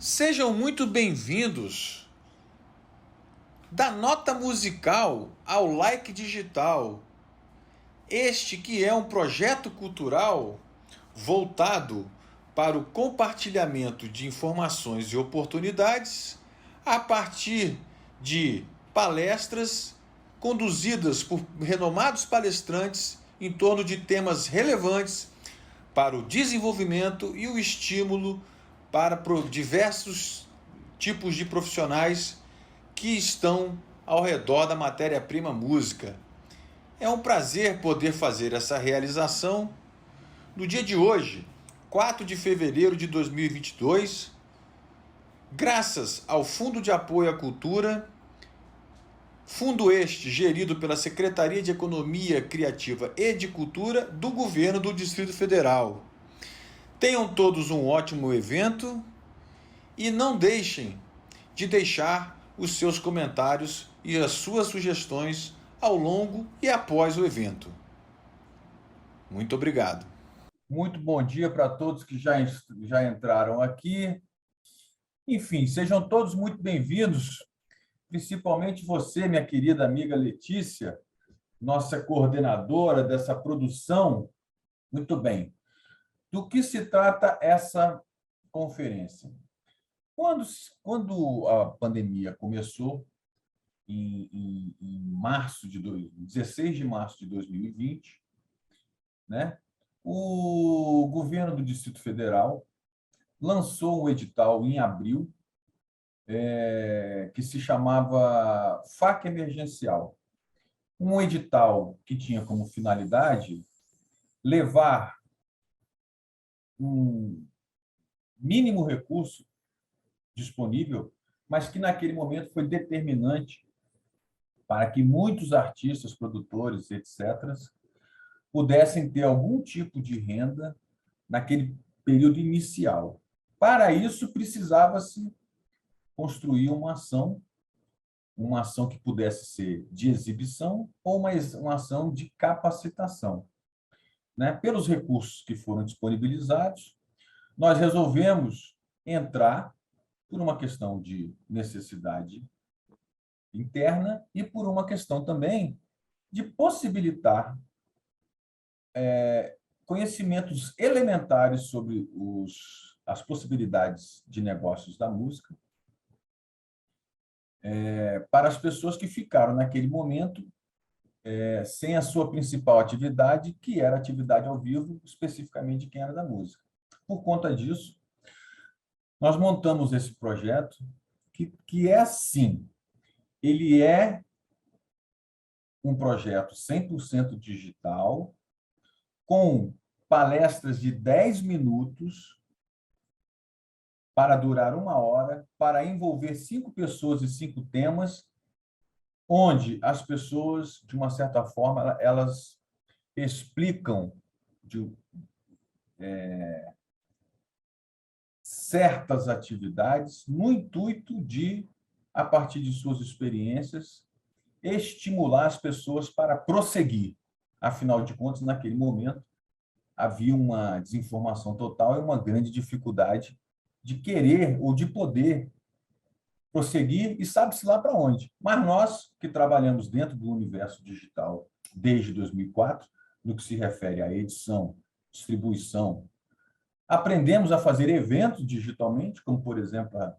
Sejam muito bem-vindos da nota musical ao like digital. Este que é um projeto cultural voltado para o compartilhamento de informações e oportunidades a partir de palestras conduzidas por renomados palestrantes em torno de temas relevantes para o desenvolvimento e o estímulo para diversos tipos de profissionais que estão ao redor da matéria-prima música. É um prazer poder fazer essa realização no dia de hoje, 4 de fevereiro de 2022, graças ao Fundo de Apoio à Cultura, fundo este gerido pela Secretaria de Economia Criativa e de Cultura do Governo do Distrito Federal. Tenham todos um ótimo evento e não deixem de deixar os seus comentários e as suas sugestões ao longo e após o evento. Muito obrigado. Muito bom dia para todos que já entraram aqui. Enfim, sejam todos muito bem-vindos, principalmente você, minha querida amiga Letícia, nossa coordenadora dessa produção. Muito bem. Do que se trata essa conferência? Quando a pandemia começou, em 16 de março de 2020, né, o governo do Distrito Federal lançou um edital em abril que se chamava FAC Emergencial. Um edital que tinha como finalidade levar um mínimo recurso disponível, mas que naquele momento foi determinante para que muitos artistas, produtores, etc., pudessem ter algum tipo de renda naquele período inicial. Para isso, precisava-se construir uma ação que pudesse ser de exibição ou uma ação de capacitação. Né? Pelos recursos que foram disponibilizados, nós resolvemos entrar por uma questão de necessidade interna e por uma questão também de possibilitar conhecimentos elementares sobre as possibilidades de negócios da música para as pessoas que ficaram naquele momento sem a sua principal atividade, que era a atividade ao vivo, especificamente de quem era da música. Por conta disso, nós montamos esse projeto que é assim, ele é um projeto 100% digital, com palestras de 10 minutos para durar 1 hora, para envolver 5 pessoas e 5 temas, onde as pessoas, de uma certa forma, elas explicam certas atividades no intuito de, a partir de suas experiências, estimular as pessoas para prosseguir. Afinal de contas, naquele momento, havia uma desinformação total e uma grande dificuldade de querer ou de poder prosseguir e sabe-se lá para onde. Mas nós, que trabalhamos dentro do universo digital desde 2004, no que se refere à edição, distribuição, aprendemos a fazer eventos digitalmente, como, por exemplo, a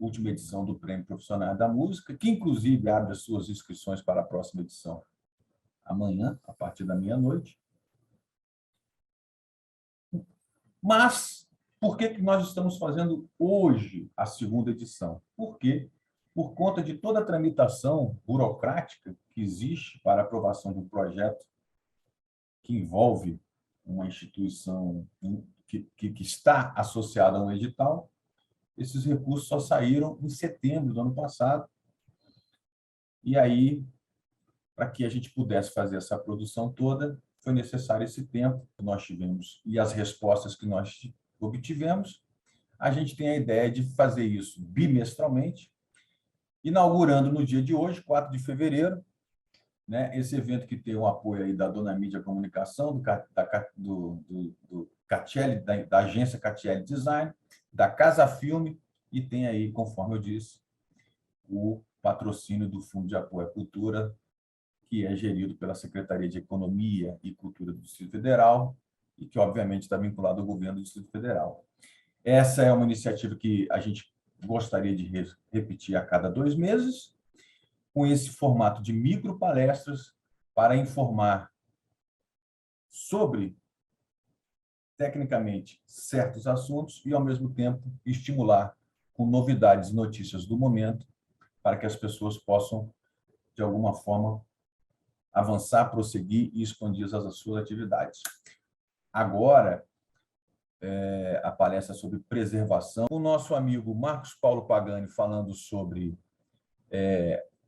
última edição do Prêmio Profissional da Música, que, inclusive, abre as suas inscrições para a próxima edição amanhã, a partir da meia-noite. Mas, por que nós estamos fazendo hoje a segunda edição? Porque, por conta de toda a tramitação burocrática que existe para a aprovação de um projeto que envolve uma instituição que está associada a um edital, esses recursos só saíram em setembro do ano passado. E aí, para que a gente pudesse fazer essa produção toda, foi necessário esse tempo que nós tivemos e as respostas que nós obtivemos. A gente tem a ideia de fazer isso bimestralmente, inaugurando no dia de hoje, 4 de fevereiro, né, esse evento que tem o apoio aí da Dona Mídia Comunicação, do Catiele, da agência Catiele Design, da Casa Filme e tem aí, conforme eu disse, o patrocínio do Fundo de Apoio à Cultura, que é gerido pela Secretaria de Economia e Cultura do Distrito Federal e que, obviamente, está vinculado ao governo do Distrito Federal. Essa é uma iniciativa que a gente gostaria de repetir a cada 2 meses, com esse formato de micropalestras para informar sobre, tecnicamente, certos assuntos e, ao mesmo tempo, estimular com novidades e notícias do momento para que as pessoas possam, de alguma forma, avançar, prosseguir e expandir as suas atividades. Agora, a palestra sobre preservação. O nosso amigo Marcos Paulo Pagani falando sobre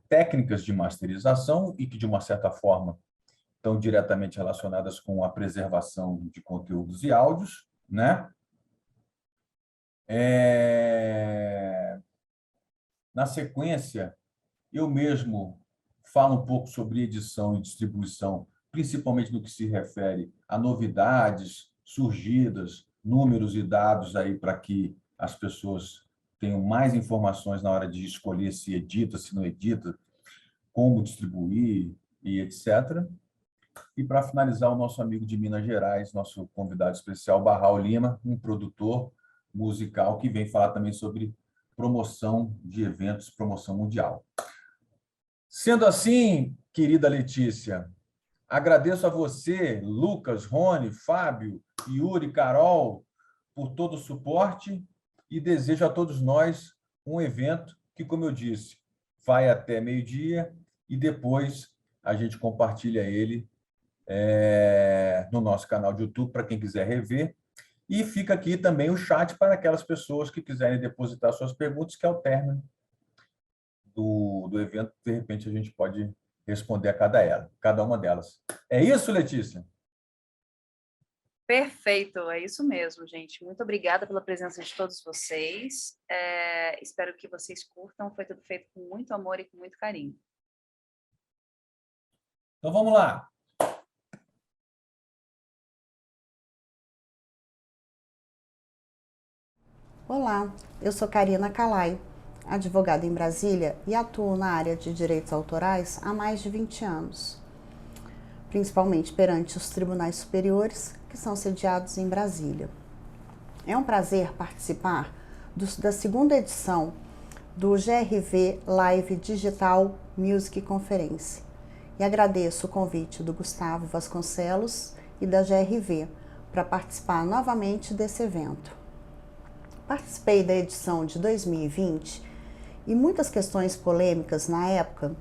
técnicas de masterização e que, de uma certa forma, estão diretamente relacionadas com a preservação de conteúdos e áudios, né? Na sequência, eu mesmo falo um pouco sobre edição e distribuição, principalmente no que se refere a novidades surgidas, números e dados aí para que as pessoas tenham mais informações na hora de escolher se edita, se não edita, como distribuir e etc. E, para finalizar, o nosso amigo de Minas Gerais, nosso convidado especial, Barral Lima, um produtor musical que vem falar também sobre promoção de eventos, promoção mundial. Sendo assim, querida Letícia, agradeço a você, Lucas, Rony, Fábio, Yuri, Carol, por todo o suporte e desejo a todos nós um evento que, como eu disse, vai até meio-dia e depois a gente compartilha ele no nosso canal de YouTube para quem quiser rever. E fica aqui também o chat para aquelas pessoas que quiserem depositar suas perguntas, que ao término do evento, de repente, a gente pode responder a cada uma delas. É isso, Letícia? Perfeito, é isso mesmo, gente. Muito obrigada pela presença de todos vocês. Espero que vocês curtam. Foi tudo feito com muito amor e com muito carinho. Então, vamos lá. Olá, eu sou Karina Calai, advogada em Brasília e atuo na área de direitos autorais há mais de 20 anos, principalmente perante os tribunais superiores que são sediados em Brasília. É um prazer participar da segunda edição do GRV Live Digital Music Conference e agradeço o convite do Gustavo Vasconcelos e da GRV para participar novamente desse evento. Participei da edição de 2020 e muitas questões polêmicas na época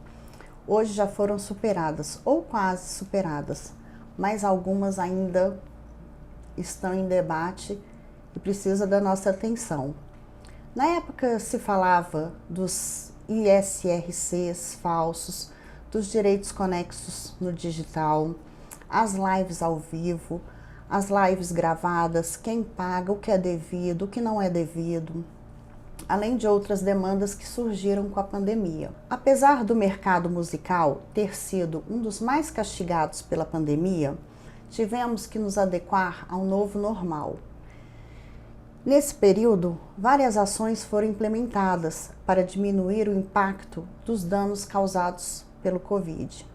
hoje já foram superadas ou quase superadas, mas algumas ainda estão em debate e precisa da nossa atenção. Na época se falava dos ISRCs falsos, dos direitos conexos no digital, as lives ao vivo, as lives gravadas, quem paga, o que é devido, o que não é devido, além de outras demandas que surgiram com a pandemia. Apesar do mercado musical ter sido um dos mais castigados pela pandemia, tivemos que nos adequar ao novo normal. Nesse período, várias ações foram implementadas para diminuir o impacto dos danos causados pelo Covid.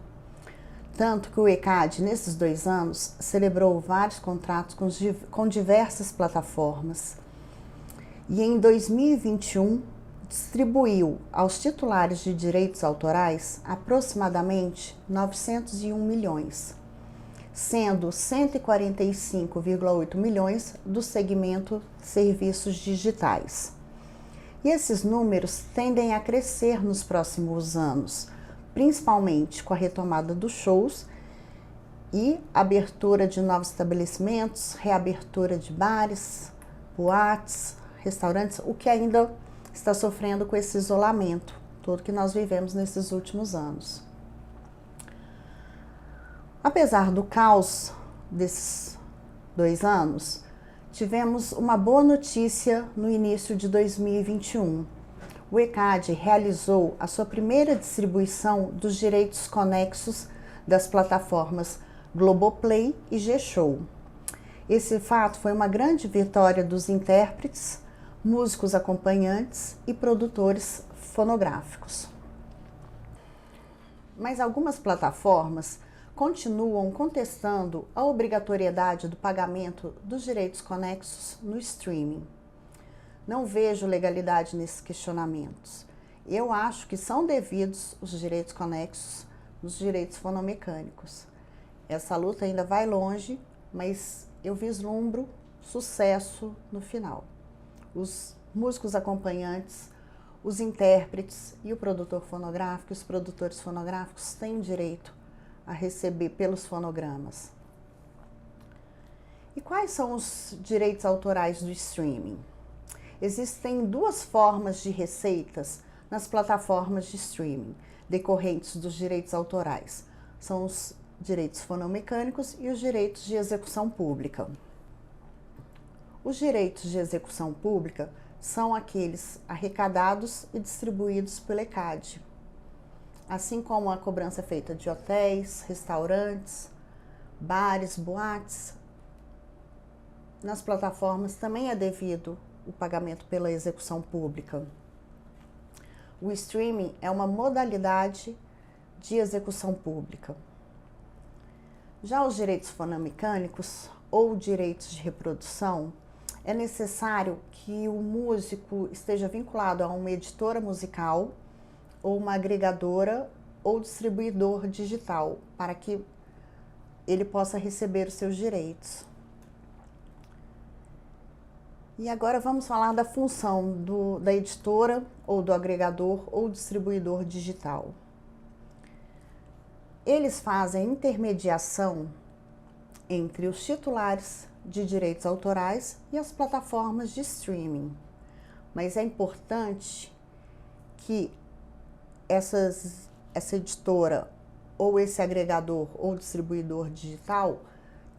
Tanto que o ECAD, nesses 2 anos, celebrou vários contratos com diversas plataformas. E em 2021, distribuiu aos titulares de direitos autorais aproximadamente 901 milhões, sendo 145,8 milhões do segmento serviços digitais. E esses números tendem a crescer nos próximos anos, principalmente com a retomada dos shows e abertura de novos estabelecimentos, reabertura de bares, boates, restaurantes, o que ainda está sofrendo com esse isolamento todo que nós vivemos nesses últimos anos. Apesar do caos desses 2 anos, tivemos uma boa notícia no início de 2021. O ECAD realizou a sua primeira distribuição dos direitos conexos das plataformas Globoplay e G-Show. Esse fato foi uma grande vitória dos intérpretes, músicos acompanhantes e produtores fonográficos. Mas algumas plataformas continuam contestando a obrigatoriedade do pagamento dos direitos conexos no streaming. Não vejo legalidade nesses questionamentos. Eu acho que são devidos os direitos conexos nos direitos fonomecânicos. Essa luta ainda vai longe, mas eu vislumbro sucesso no final. Os músicos acompanhantes, os intérpretes e o produtor fonográfico, os produtores fonográficos têm direito a receber pelos fonogramas. E quais são os direitos autorais do streaming? Existem duas formas de receitas nas plataformas de streaming decorrentes dos direitos autorais. São os direitos fonomecânicos e os direitos de execução pública. Os direitos de execução pública são aqueles arrecadados e distribuídos pelo ECAD, assim como a cobrança feita de hotéis, restaurantes, bares, boates. Nas plataformas também é devido o pagamento pela execução pública. O streaming é uma modalidade de execução pública. Já os direitos fonomecânicos ou direitos de reprodução, é necessário que o músico esteja vinculado a uma editora musical ou uma agregadora ou distribuidor digital para que ele possa receber os seus direitos. E agora vamos falar da função da editora ou do agregador ou distribuidor digital. Eles fazem intermediação entre os titulares de direitos autorais e as plataformas de streaming. Mas é importante que essa editora ou esse agregador ou distribuidor digital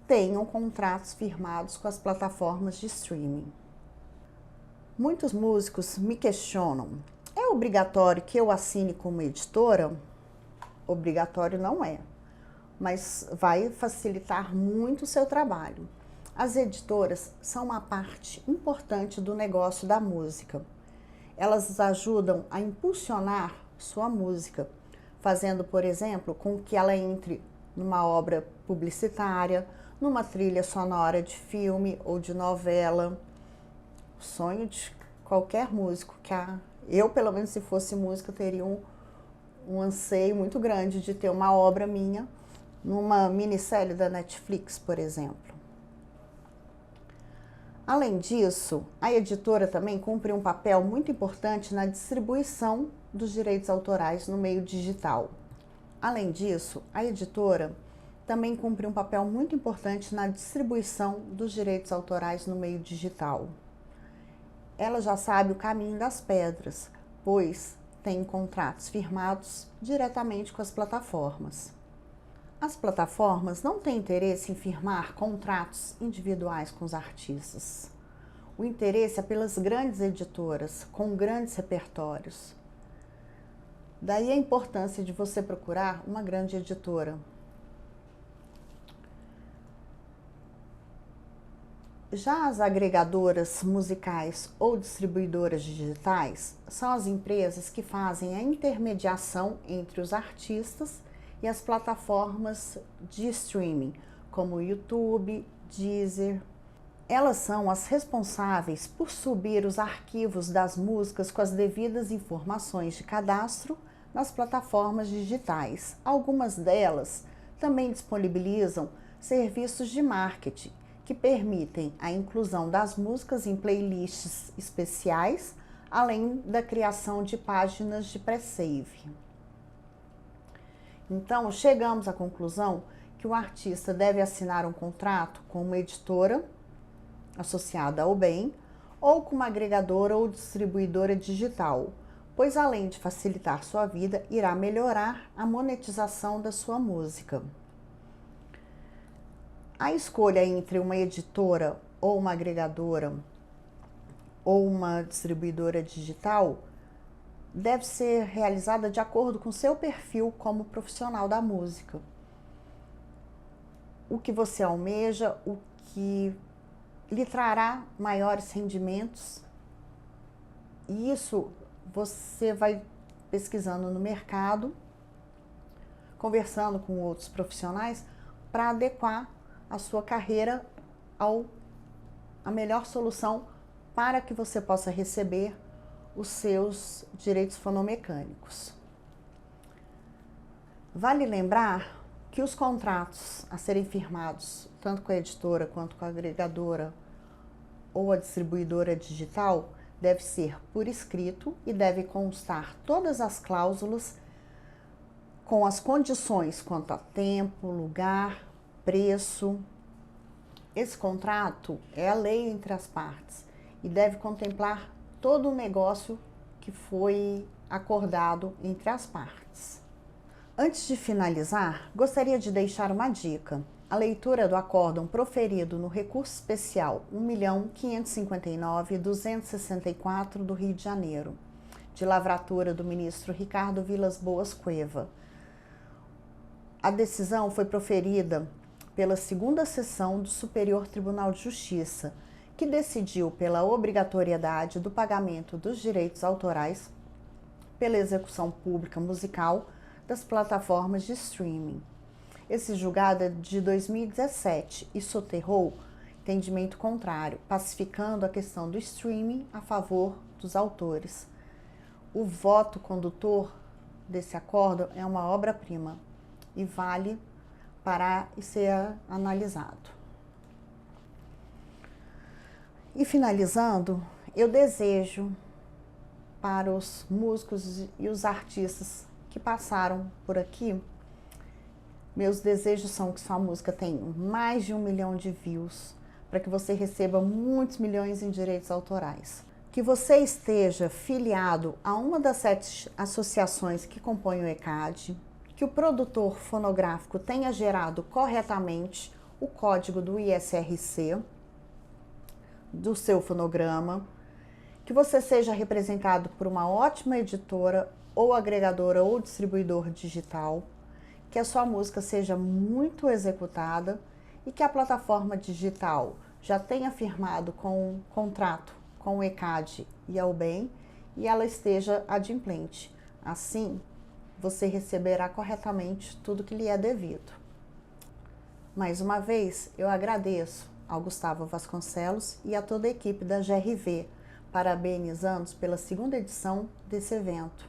tenham contratos firmados com as plataformas de streaming. Muitos músicos me questionam: é obrigatório que eu assine como editora? Obrigatório não é, mas vai facilitar muito o seu trabalho. As editoras são uma parte importante do negócio da música. Elas ajudam a impulsionar sua música, fazendo, por exemplo, com que ela entre numa obra publicitária, numa trilha sonora de filme ou de novela. O sonho de qualquer músico, eu, pelo menos, se fosse música, teria um anseio muito grande de ter uma obra minha numa minissérie da Netflix, por exemplo. Além disso, a editora também cumpre um papel muito importante na distribuição dos direitos autorais no meio digital. Além disso, a editora também cumpre um papel muito importante na distribuição dos direitos autorais no meio digital. Ela já sabe o caminho das pedras, pois tem contratos firmados diretamente com as plataformas. As plataformas não têm interesse em firmar contratos individuais com os artistas. O interesse é pelas grandes editoras, com grandes repertórios. Daí a importância de você procurar uma grande editora. Já as agregadoras musicais ou distribuidoras digitais são as empresas que fazem a intermediação entre os artistas e as plataformas de streaming, como YouTube, Deezer. Elas são as responsáveis por subir os arquivos das músicas com as devidas informações de cadastro nas plataformas digitais. Algumas delas também disponibilizam serviços de marketing que permitem a inclusão das músicas em playlists especiais, além da criação de páginas de pré-save. Então, chegamos à conclusão que o artista deve assinar um contrato com uma editora associada ao bem ou com uma agregadora ou distribuidora digital, pois além de facilitar sua vida, irá melhorar a monetização da sua música. A escolha entre uma editora ou uma agregadora ou uma distribuidora digital deve ser realizada de acordo com seu perfil como profissional da música. O que você almeja, o que lhe trará maiores rendimentos E isso você vai pesquisando no mercado, conversando com outros profissionais para adequar a sua carreira a melhor solução para que você possa receber os seus direitos fonomecânicos. Vale lembrar que os contratos a serem firmados, tanto com a editora quanto com a agregadora ou a distribuidora digital, deve ser por escrito e deve constar todas as cláusulas com as condições quanto a tempo, lugar, preço. Esse contrato é a lei entre as partes e deve contemplar todo o negócio que foi acordado entre as partes. Antes de finalizar, gostaria de deixar uma dica. A leitura do acórdão proferido no recurso especial 1.559.264 do Rio de Janeiro, de lavratura do ministro Ricardo Vilas Boas Cueva. A decisão foi proferida pela segunda sessão do Superior Tribunal de Justiça, que decidiu pela obrigatoriedade do pagamento dos direitos autorais pela execução pública musical das plataformas de streaming. Esse julgado é de 2017 e soterrou entendimento contrário, pacificando a questão do streaming a favor dos autores. O voto condutor desse acordo é uma obra-prima e vale parar e ser analisado. E finalizando, eu desejo para os músicos e os artistas que passaram por aqui, meus desejos são que sua música tenha mais de 1 milhão de views, para que você receba muitos milhões em direitos autorais. Que você esteja filiado a uma das 7 associações que compõem o ECAD, que o produtor fonográfico tenha gerado corretamente o código do ISRC do seu fonograma, que você seja representado por uma ótima editora ou agregadora ou distribuidor digital, que a sua música seja muito executada e que a plataforma digital já tenha firmado com um contrato com o ECAD e a UBEM e ela esteja adimplente. Assim, você receberá corretamente tudo que lhe é devido. Mais uma vez, eu agradeço ao Gustavo Vasconcelos e a toda a equipe da GRV, parabenizando-os pela segunda edição desse evento.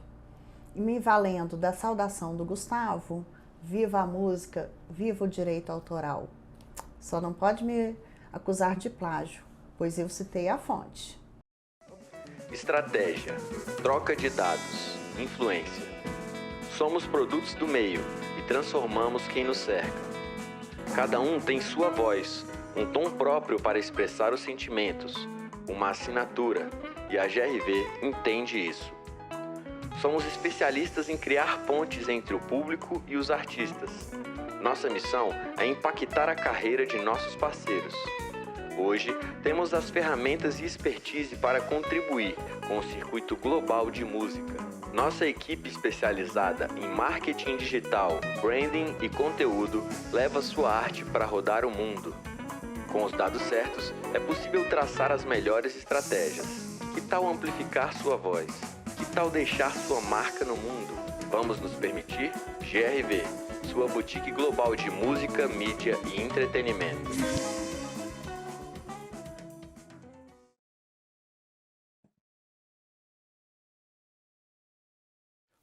E me valendo da saudação do Gustavo, viva a música, viva o direito autoral. Só não pode me acusar de plágio, pois eu citei a fonte. Estratégia, troca de dados, influência. Somos produtos do meio e transformamos quem nos cerca. Cada um tem sua voz, um tom próprio para expressar os sentimentos, uma assinatura, e a GRV entende isso. Somos especialistas em criar pontes entre o público e os artistas. Nossa missão é impactar a carreira de nossos parceiros. Hoje, temos as ferramentas e expertise para contribuir com o circuito global de música. Nossa equipe especializada em marketing digital, branding e conteúdo leva sua arte para rodar o mundo. Com os dados certos, é possível traçar as melhores estratégias. Que tal amplificar sua voz? Que tal deixar sua marca no mundo? Vamos nos permitir? GRV, sua boutique global de música, mídia e entretenimento.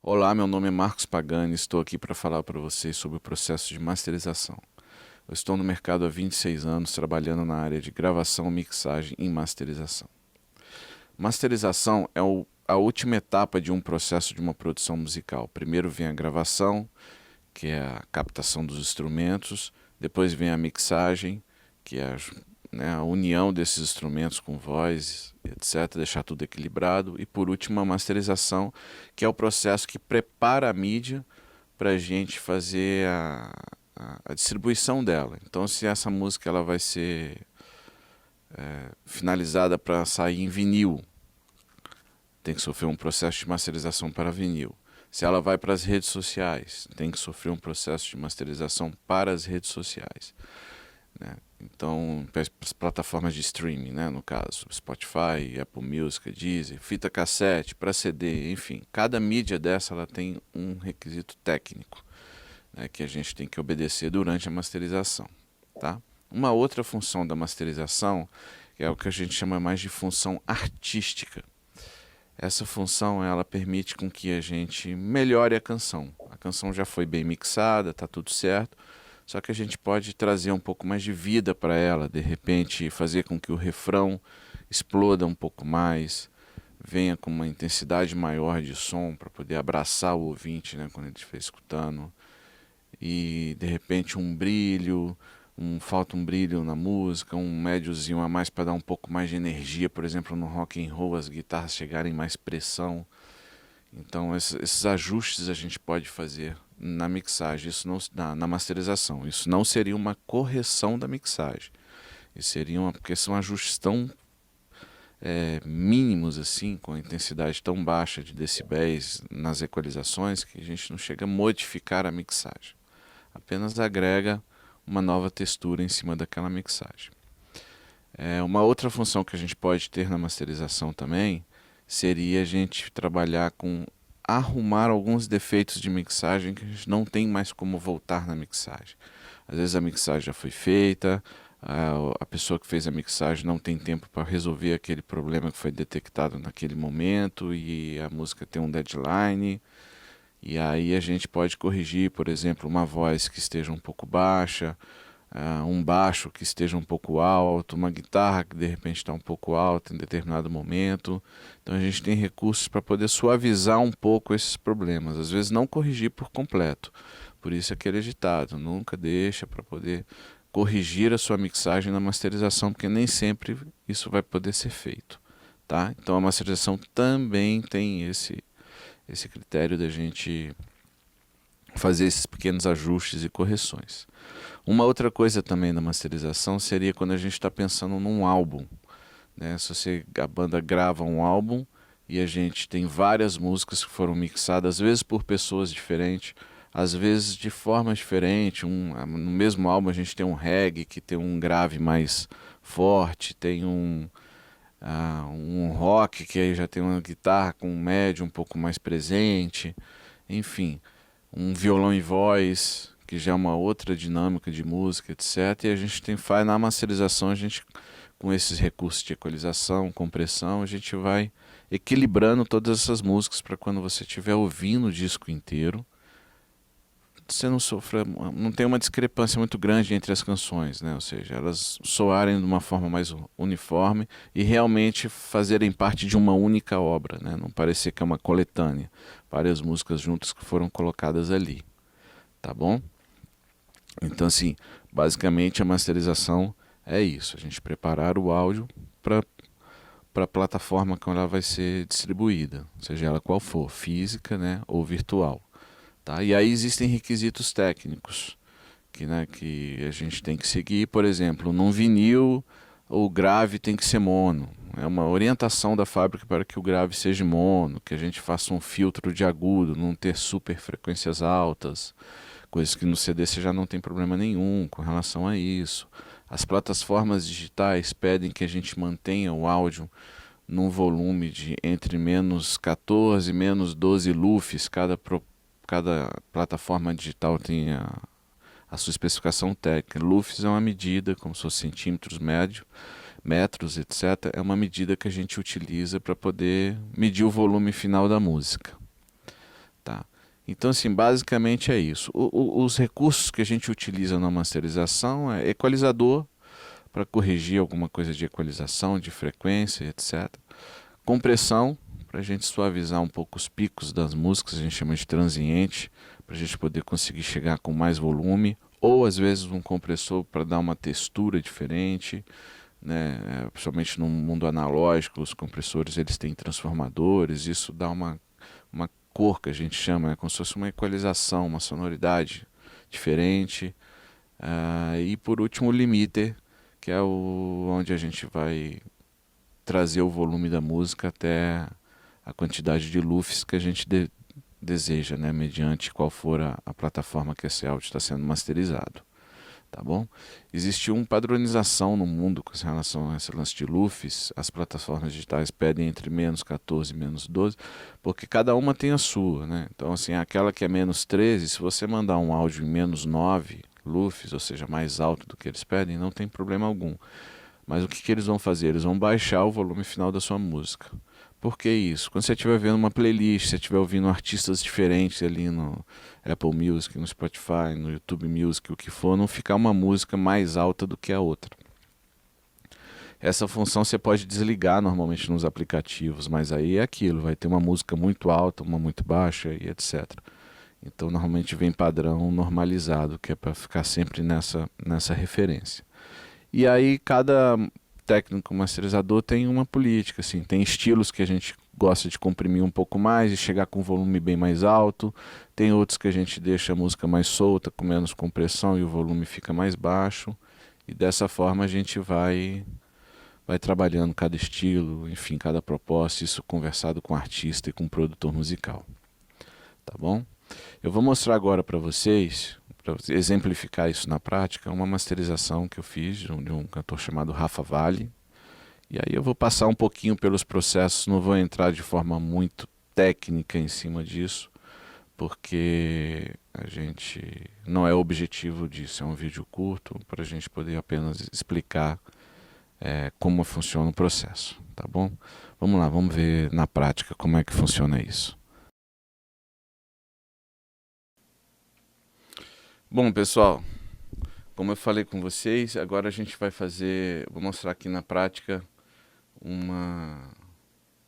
Olá, meu nome é Marcos Pagani e estou aqui para falar para vocês sobre o processo de masterização. Eu estou no mercado há 26 anos trabalhando na área de gravação, mixagem e masterização. Masterização é a última etapa de um processo de uma produção musical. Primeiro vem a gravação, que é a captação dos instrumentos, depois vem a mixagem, que é a união desses instrumentos com voz, etc., deixar tudo equilibrado, e por último a masterização, que é o processo que prepara a mídia para a gente fazer a distribuição dela. Então, se essa música ela vai ser finalizada para sair em vinil, tem que sofrer um processo de masterização para vinil. Se ela vai para as redes sociais, tem que sofrer um processo de masterização para as redes sociais, né? Então, as plataformas de streaming, né, no caso, Spotify, Apple Music, Deezer, fita cassete, para CD, enfim. Cada mídia dessa ela tem um requisito técnico, né, que a gente tem que obedecer durante a masterização. Tá? Uma outra função da masterização é o que a gente chama mais de função artística. Essa função ela permite com que a gente melhore a canção. A canção já foi bem mixada, está tudo certo, só que a gente pode trazer um pouco mais de vida para ela, de repente fazer com que o refrão exploda um pouco mais, venha com uma intensidade maior de som para poder abraçar o ouvinte, né, quando ele estiver escutando, e de repente um brilho, falta um brilho na música, um médiozinho a mais para dar um pouco mais de energia, por exemplo, no rock and roll as guitarras chegarem mais pressão. Então esses ajustes a gente pode fazer na mixagem, isso não, na masterização. Isso não seria uma correção da mixagem. Isso seria porque são ajustes tão mínimos assim, com a intensidade tão baixa de decibéis nas equalizações, que a gente não chega a modificar a mixagem. Apenas agrega uma nova textura em cima daquela mixagem. Uma outra função que a gente pode ter na masterização também seria a gente trabalhar com arrumar alguns defeitos de mixagem que a gente não tem mais como voltar na mixagem. Às vezes a mixagem já foi feita, a pessoa que fez a mixagem não tem tempo para resolver aquele problema que foi detectado naquele momento e a música tem um deadline. E aí a gente pode corrigir, por exemplo, uma voz que esteja um pouco baixa, um baixo que esteja um pouco alto, uma guitarra que de repente está um pouco alta em determinado momento. Então a gente tem recursos para poder suavizar um pouco esses problemas, às vezes não corrigir por completo. Por isso aquele ditado, nunca deixa para poder corrigir a sua mixagem na masterização, porque nem sempre isso vai poder ser feito. Tá? Então a masterização também tem esse critério da gente fazer esses pequenos ajustes e correções. Uma outra coisa também da masterização seria quando a gente está pensando num álbum, né? Se a banda grava um álbum e a gente tem várias músicas que foram mixadas, às vezes por pessoas diferentes, às vezes de forma diferente. No mesmo álbum a gente tem um reggae que tem um grave mais forte, tem um rock que aí já tem uma guitarra com um médio um pouco mais presente, enfim, um violão e voz que já é uma outra dinâmica de música, etc. E a gente faz na masterização, a gente com esses recursos de equalização, compressão, a gente vai equilibrando todas essas músicas para quando você estiver ouvindo o disco inteiro, você não tem uma discrepância muito grande entre as canções, né? Ou seja, elas soarem de uma forma mais uniforme e realmente fazerem parte de uma única obra, né? Não parecer que é uma coletânea, várias músicas juntas que foram colocadas ali, tá bom? Então, assim, basicamente a masterização é isso, a gente preparar o áudio para a plataforma que ela vai ser distribuída, seja ela qual for, física, né, ou virtual. Tá? E aí existem requisitos técnicos que a gente tem que seguir. Por exemplo, num vinil o grave tem que ser mono. É uma orientação da fábrica para que o grave seja mono, que a gente faça um filtro de agudo, não ter super frequências altas, coisas que no CD você já não tem problema nenhum com relação a isso. As plataformas digitais pedem que a gente mantenha o áudio num volume de entre menos 14 e menos 12 lufs. Cada plataforma digital tem a sua especificação técnica. Lufs é uma medida, como se fosse centímetros, metros, etc. É uma medida que a gente utiliza para poder medir o volume final da música. Tá? Então, assim, basicamente é isso. Os recursos que a gente utiliza na masterização é equalizador, para corrigir alguma coisa de equalização, de frequência, etc. Compressão, para a gente suavizar um pouco os picos das músicas, a gente chama de transiente, para a gente poder conseguir chegar com mais volume, ou às vezes um compressor para dar uma textura diferente, né? Principalmente no mundo analógico, os compressores eles têm transformadores, isso dá uma cor que a gente chama, né? Como se fosse uma equalização, uma sonoridade diferente. E por último o limiter, que é onde a gente vai trazer o volume da música até a quantidade de lufs que a gente deseja, né, mediante qual for a plataforma que esse áudio está sendo masterizado. tá bom? Existe uma padronização no mundo com relação a esse lance de LUFS. As plataformas digitais pedem entre -14 e -12, porque cada uma tem a sua, né? Então, assim, aquela que é -13, se você mandar um áudio em -9 LUFS, ou seja, mais alto do que eles pedem, não tem problema algum. Mas o que eles vão fazer? Eles vão baixar o volume final da sua música. Por que isso? Quando você estiver vendo uma playlist, você estiver ouvindo artistas diferentes ali no Apple Music, no Spotify, no YouTube Music, o que for, não ficar uma música mais alta do que a outra. Essa função você pode desligar normalmente nos aplicativos, mas aí é aquilo, vai ter uma música muito alta, uma muito baixa e etc. Então normalmente vem padrão normalizado, que é para ficar sempre nessa referência. E aí cada técnico masterizador tem uma política, assim, tem estilos que a gente gosta de comprimir um pouco mais e chegar com um volume bem mais alto, tem outros que a gente deixa a música mais solta, com menos compressão e o volume fica mais baixo, e dessa forma a gente vai trabalhando cada estilo, enfim, cada proposta, isso conversado com o artista e com o produtor musical, tá bom? Eu vou mostrar agora para vocês, para exemplificar isso na prática, uma masterização que eu fiz de um cantor chamado Rafa Vale. E aí eu vou passar um pouquinho pelos processos, não vou entrar de forma muito técnica em cima disso, porque a gente não é o objetivo disso, é um vídeo curto para a gente poder apenas explicar como funciona o processo, tá bom? Vamos lá, vamos ver na prática como é que funciona isso. Bom, pessoal, como eu falei com vocês, agora a gente vai vou mostrar aqui na prática uma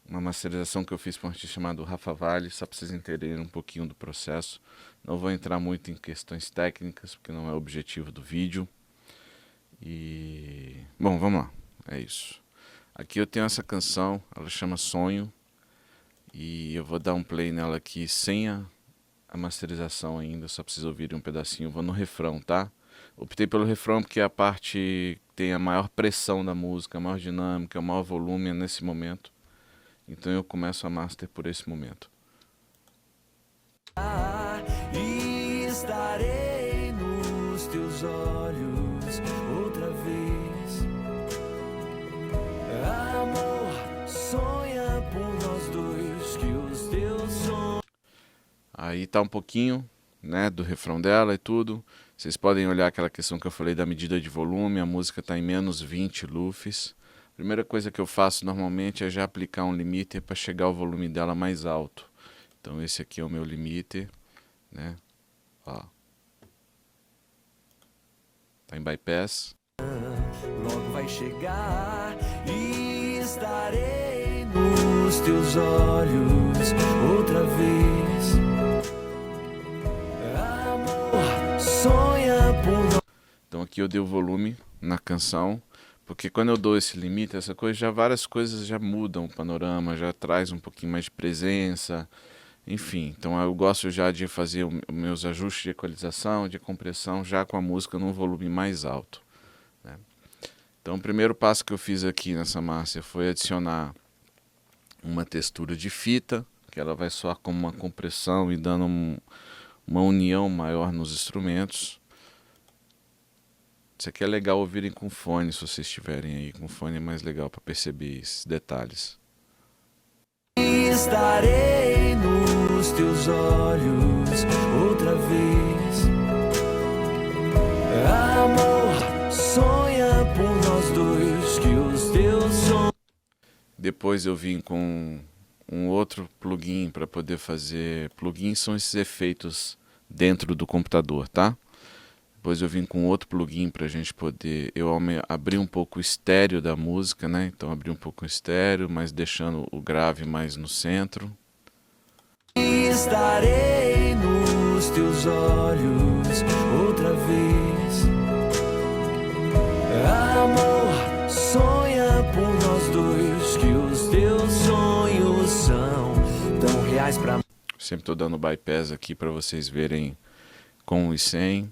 masterização que eu fiz para um artista chamado Rafa Vale, só para vocês entenderem um pouquinho do processo. Não vou entrar muito em questões técnicas, porque não é o objetivo do vídeo. E, bom, vamos lá, é isso. Aqui eu tenho essa canção, ela chama Sonho, e eu vou dar um play nela aqui sem a masterização ainda, só preciso ouvir um pedacinho. Vou no refrão, tá? Optei pelo refrão porque é a parte que tem a maior pressão da música, a maior dinâmica, o maior volume nesse momento. Então eu começo a master por esse momento. E estarei nos teus olhos outra vez. Amor, sonha por nós dois que os teus sonhos. Aí tá um pouquinho, né, do refrão dela e tudo. Vocês podem olhar aquela questão que eu falei da medida de volume, a música está em -20 LUFS. A primeira coisa que eu faço normalmente é já aplicar um limiter para chegar o volume dela mais alto. Então esse aqui é o meu limiter, né? Ó. Tá em bypass. Logo vai chegar e estarei nos teus olhos outra vez. Amor, sonha por nós. Então aqui eu dei o volume na canção, porque quando eu dou esse limite, essa coisa, já várias coisas já mudam o panorama, já traz um pouquinho mais de presença, enfim. Então eu gosto já de fazer os meus ajustes de equalização, de compressão, já com a música num volume mais alto, né? Então o primeiro passo que eu fiz aqui nessa master foi adicionar uma textura de fita, que ela vai soar como uma compressão e dando uma união maior nos instrumentos. Isso aqui é legal ouvirem com fone, se vocês estiverem aí com fone é mais legal para perceber esses detalhes. Estarei nos teus olhos outra vez. Amor, sonha por nós dois que os teus sonhos. Depois eu vim com um outro plugin para poder fazer. Plugins são esses efeitos dentro do computador, tá? Depois eu vim com outro plugin para a gente poder... Eu abri um pouco o estéreo da música, né? Então abri um pouco o estéreo, mas deixando o grave mais no centro. Estarei nos teus olhos outra vez. Amor, sonha por nós dois que os teus sonhos são tão reais pra... Sempre estou dando bypass aqui para vocês verem com e sem.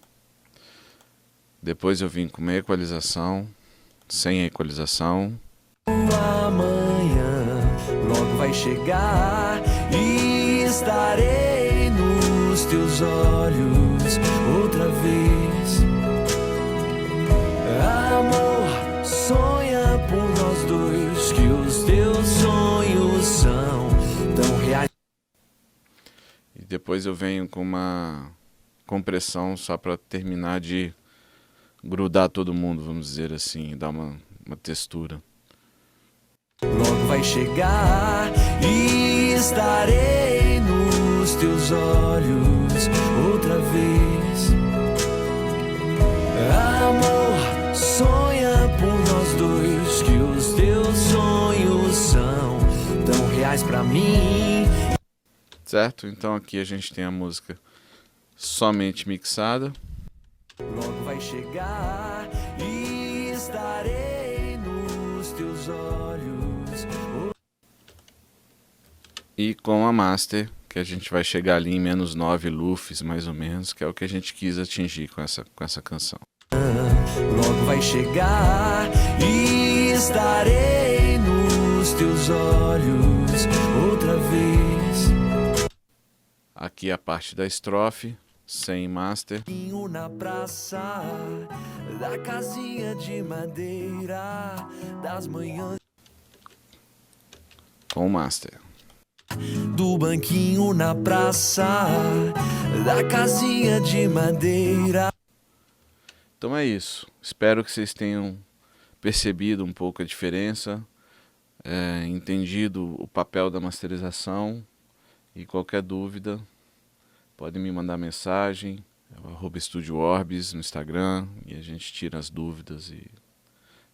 Depois eu vim com uma equalização, sem a equalização. Amanhã logo vai chegar e estarei nos teus olhos outra vez. Amor, sonha por nós dois, que os teus sonhos são tão reais. E depois eu venho com uma compressão só para terminar de grudar todo mundo, vamos dizer assim, dar uma textura. Logo vai chegar e estarei nos teus olhos outra vez. Amor, sonha por nós dois, que os teus sonhos são tão reais pra mim. Certo? Então aqui a gente tem a música somente mixada. Logo vai chegar e estarei nos teus olhos. E com a master, que a gente vai chegar ali em menos 9 lufs, mais ou menos, que é o que a gente quis atingir com essa canção. Logo vai chegar e estarei nos teus olhos outra vez. Aqui a parte da estrofe, sem master. Na praça da casinha de madeira das manhãs. Com o master. Do banquinho na praça da casinha de madeira. Então é isso. Espero que vocês tenham percebido um pouco a diferença, entendido o papel da masterização. E qualquer dúvida, pode me mandar mensagem, @EstúdioOrbis no Instagram, e a gente tira as dúvidas e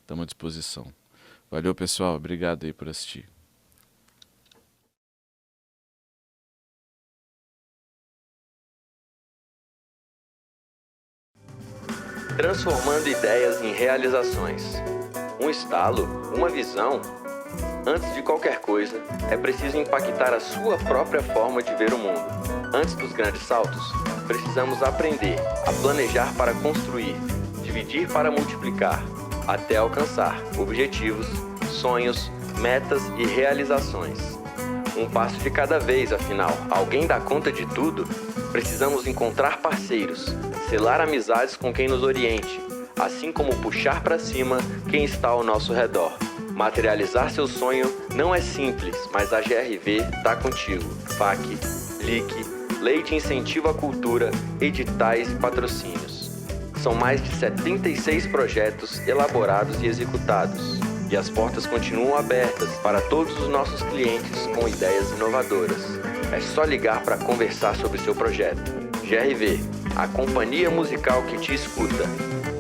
estamos à disposição. Valeu, pessoal. Obrigado aí por assistir. Transformando ideias em realizações. Um estalo, uma visão. Antes de qualquer coisa, é preciso impactar a sua própria forma de ver o mundo. Antes dos grandes saltos, precisamos aprender a planejar para construir, dividir para multiplicar, até alcançar objetivos, sonhos, metas e realizações. Um passo de cada vez, afinal, alguém dá conta de tudo? Precisamos encontrar parceiros, selar amizades com quem nos oriente, assim como puxar para cima quem está ao nosso redor. Materializar seu sonho não é simples, mas a GRV está contigo. FAC, LIC, Lei de Incentivo à Cultura, editais e patrocínios. São mais de 76 projetos elaborados e executados. E as portas continuam abertas para todos os nossos clientes com ideias inovadoras. É só ligar para conversar sobre seu projeto. GRV, a companhia musical que te escuta.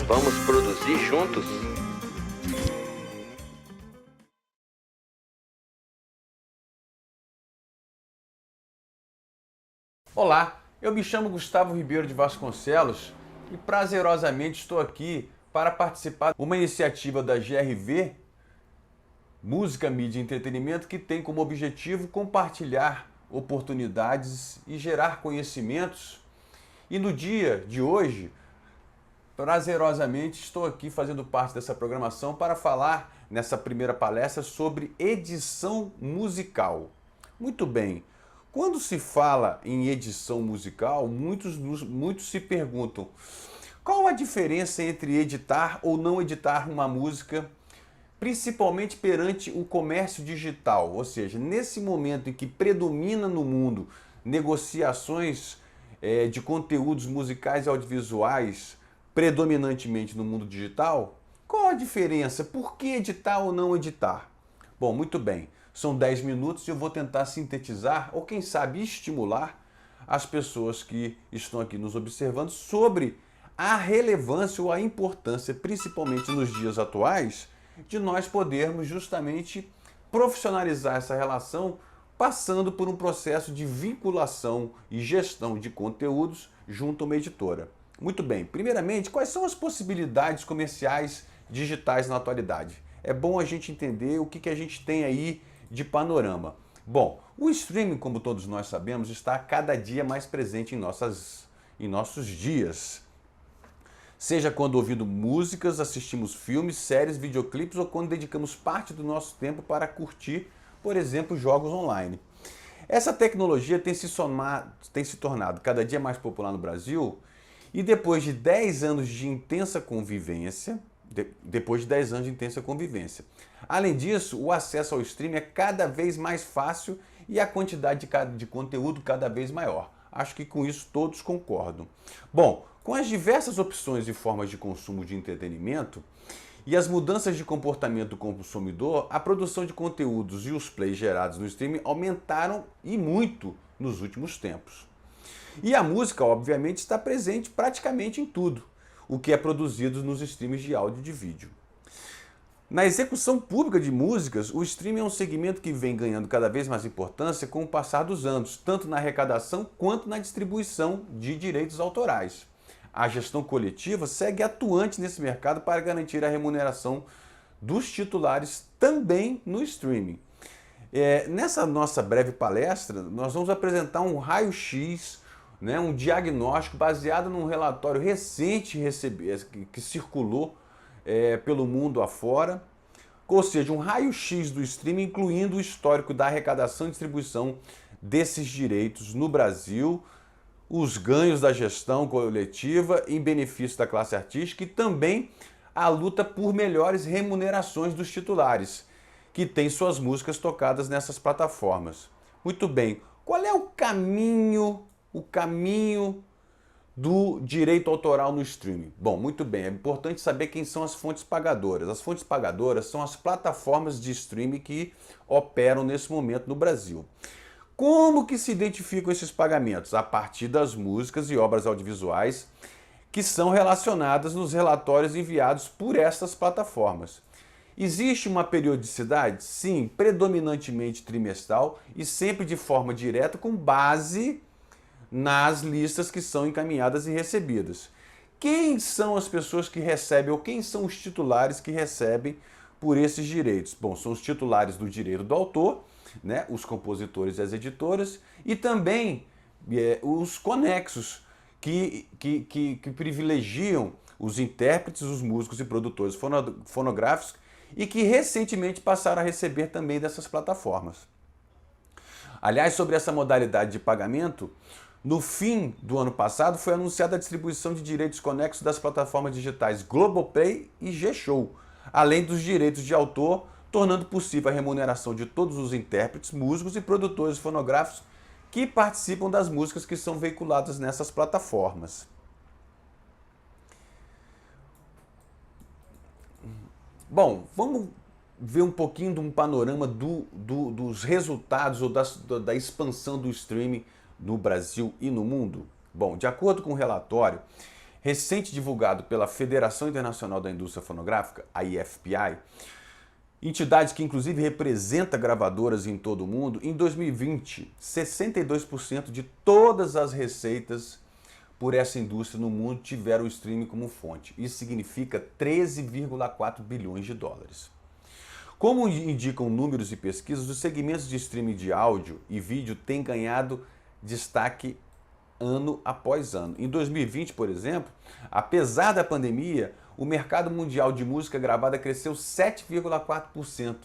Vamos produzir juntos? Olá, eu me chamo Gustavo Ribeiro de Vasconcelos e prazerosamente estou aqui para participar de uma iniciativa da GRV, Música, Mídia e Entretenimento, que tem como objetivo compartilhar oportunidades e gerar conhecimentos. E no dia de hoje, prazerosamente estou aqui fazendo parte dessa programação para falar nessa primeira palestra sobre edição musical. Muito bem. Quando se fala em edição musical, muitos se perguntam qual a diferença entre editar ou não editar uma música, principalmente perante o comércio digital, ou seja, nesse momento em que predomina no mundo negociações de conteúdos musicais e audiovisuais, predominantemente no mundo digital, qual a diferença? Por que editar ou não editar? Bom, muito bem. São 10 minutos e eu vou tentar sintetizar ou, quem sabe, estimular as pessoas que estão aqui nos observando sobre a relevância ou a importância, principalmente nos dias atuais, de nós podermos justamente profissionalizar essa relação passando por um processo de vinculação e gestão de conteúdos junto a uma editora. Muito bem, primeiramente, quais são as possibilidades comerciais digitais na atualidade? É bom a gente entender o que a gente tem aí de panorama. Bom, o streaming, como todos nós sabemos, está cada dia mais presente em nossos dias. Seja quando ouvindo músicas, assistimos filmes, séries, videoclipes ou quando dedicamos parte do nosso tempo para curtir, por exemplo, jogos online. Essa tecnologia tem se tornado cada dia mais popular no Brasil e depois de 10 anos de intensa convivência, depois de 10 anos de intensa convivência. Além disso, o acesso ao streaming é cada vez mais fácil e a quantidade de conteúdo cada vez maior. Acho que com isso todos concordam. Bom, com as diversas opções e formas de consumo de entretenimento e as mudanças de comportamento do consumidor, a produção de conteúdos e os plays gerados no streaming aumentaram e muito nos últimos tempos. E a música, obviamente, está presente praticamente em tudo o que é produzido nos streams de áudio e de vídeo. Na execução pública de músicas, o streaming é um segmento que vem ganhando cada vez mais importância com o passar dos anos, tanto na arrecadação quanto na distribuição de direitos autorais. A gestão coletiva segue atuante nesse mercado para garantir a remuneração dos titulares também no streaming. Nessa nossa breve palestra, nós vamos apresentar um raio-x, um diagnóstico baseado num relatório recente que circulou pelo mundo afora, ou seja, um raio-x do streaming, incluindo o histórico da arrecadação e distribuição desses direitos no Brasil, os ganhos da gestão coletiva em benefício da classe artística e também a luta por melhores remunerações dos titulares, que têm suas músicas tocadas nessas plataformas. Muito bem, qual é o caminho do direito autoral no streaming? Bom, muito bem, é importante saber quem são as fontes pagadoras. As fontes pagadoras são as plataformas de streaming que operam nesse momento no Brasil. Como que se identificam esses pagamentos? A partir das músicas e obras audiovisuais que são relacionadas nos relatórios enviados por essas plataformas. Existe uma periodicidade? Sim, predominantemente trimestral e sempre de forma direta com base nas listas que são encaminhadas e recebidas. Quem são as pessoas que recebem ou quem são os titulares que recebem por esses direitos? Bom, são os titulares do direito do autor, os compositores e as editoras, e também os conexos que privilegiam os intérpretes, os músicos e produtores fonográficos e que recentemente passaram a receber também dessas plataformas. Aliás, sobre essa modalidade de pagamento, no fim do ano passado foi anunciada a distribuição de direitos conexos das plataformas digitais Globoplay e G-Show, além dos direitos de autor, tornando possível a remuneração de todos os intérpretes, músicos e produtores fonográficos que participam das músicas que são veiculadas nessas plataformas. Bom, vamos ver um pouquinho de um panorama dos resultados ou da expansão do streaming no Brasil e no mundo. Bom, de acordo com um relatório recente divulgado pela Federação Internacional da Indústria Fonográfica, a IFPI, entidade que inclusive representa gravadoras em todo o mundo, em 2020, 62% de todas as receitas por essa indústria no mundo tiveram o streaming como fonte. Isso significa 13,4 bilhões de dólares. Como indicam números e pesquisas, os segmentos de streaming de áudio e vídeo têm ganhado destaque ano após ano. Em 2020, por exemplo, apesar da pandemia, o mercado mundial de música gravada cresceu 7,4%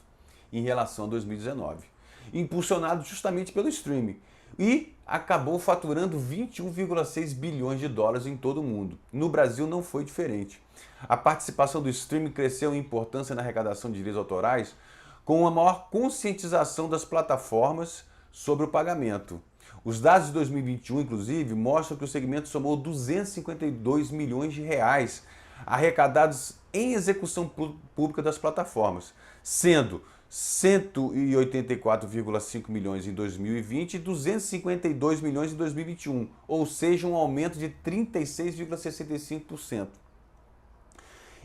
em relação a 2019, impulsionado justamente pelo streaming, e acabou faturando 21,6 bilhões de dólares em todo o mundo. No Brasil não foi diferente. A participação do streaming cresceu em importância na arrecadação de direitos autorais, com uma maior conscientização das plataformas sobre o pagamento. Os dados de 2021, inclusive, mostram que o segmento somou 252 milhões de reais arrecadados em execução pública das plataformas, sendo 184,5 milhões em 2020 e 252 milhões em 2021, ou seja, um aumento de 36,65%.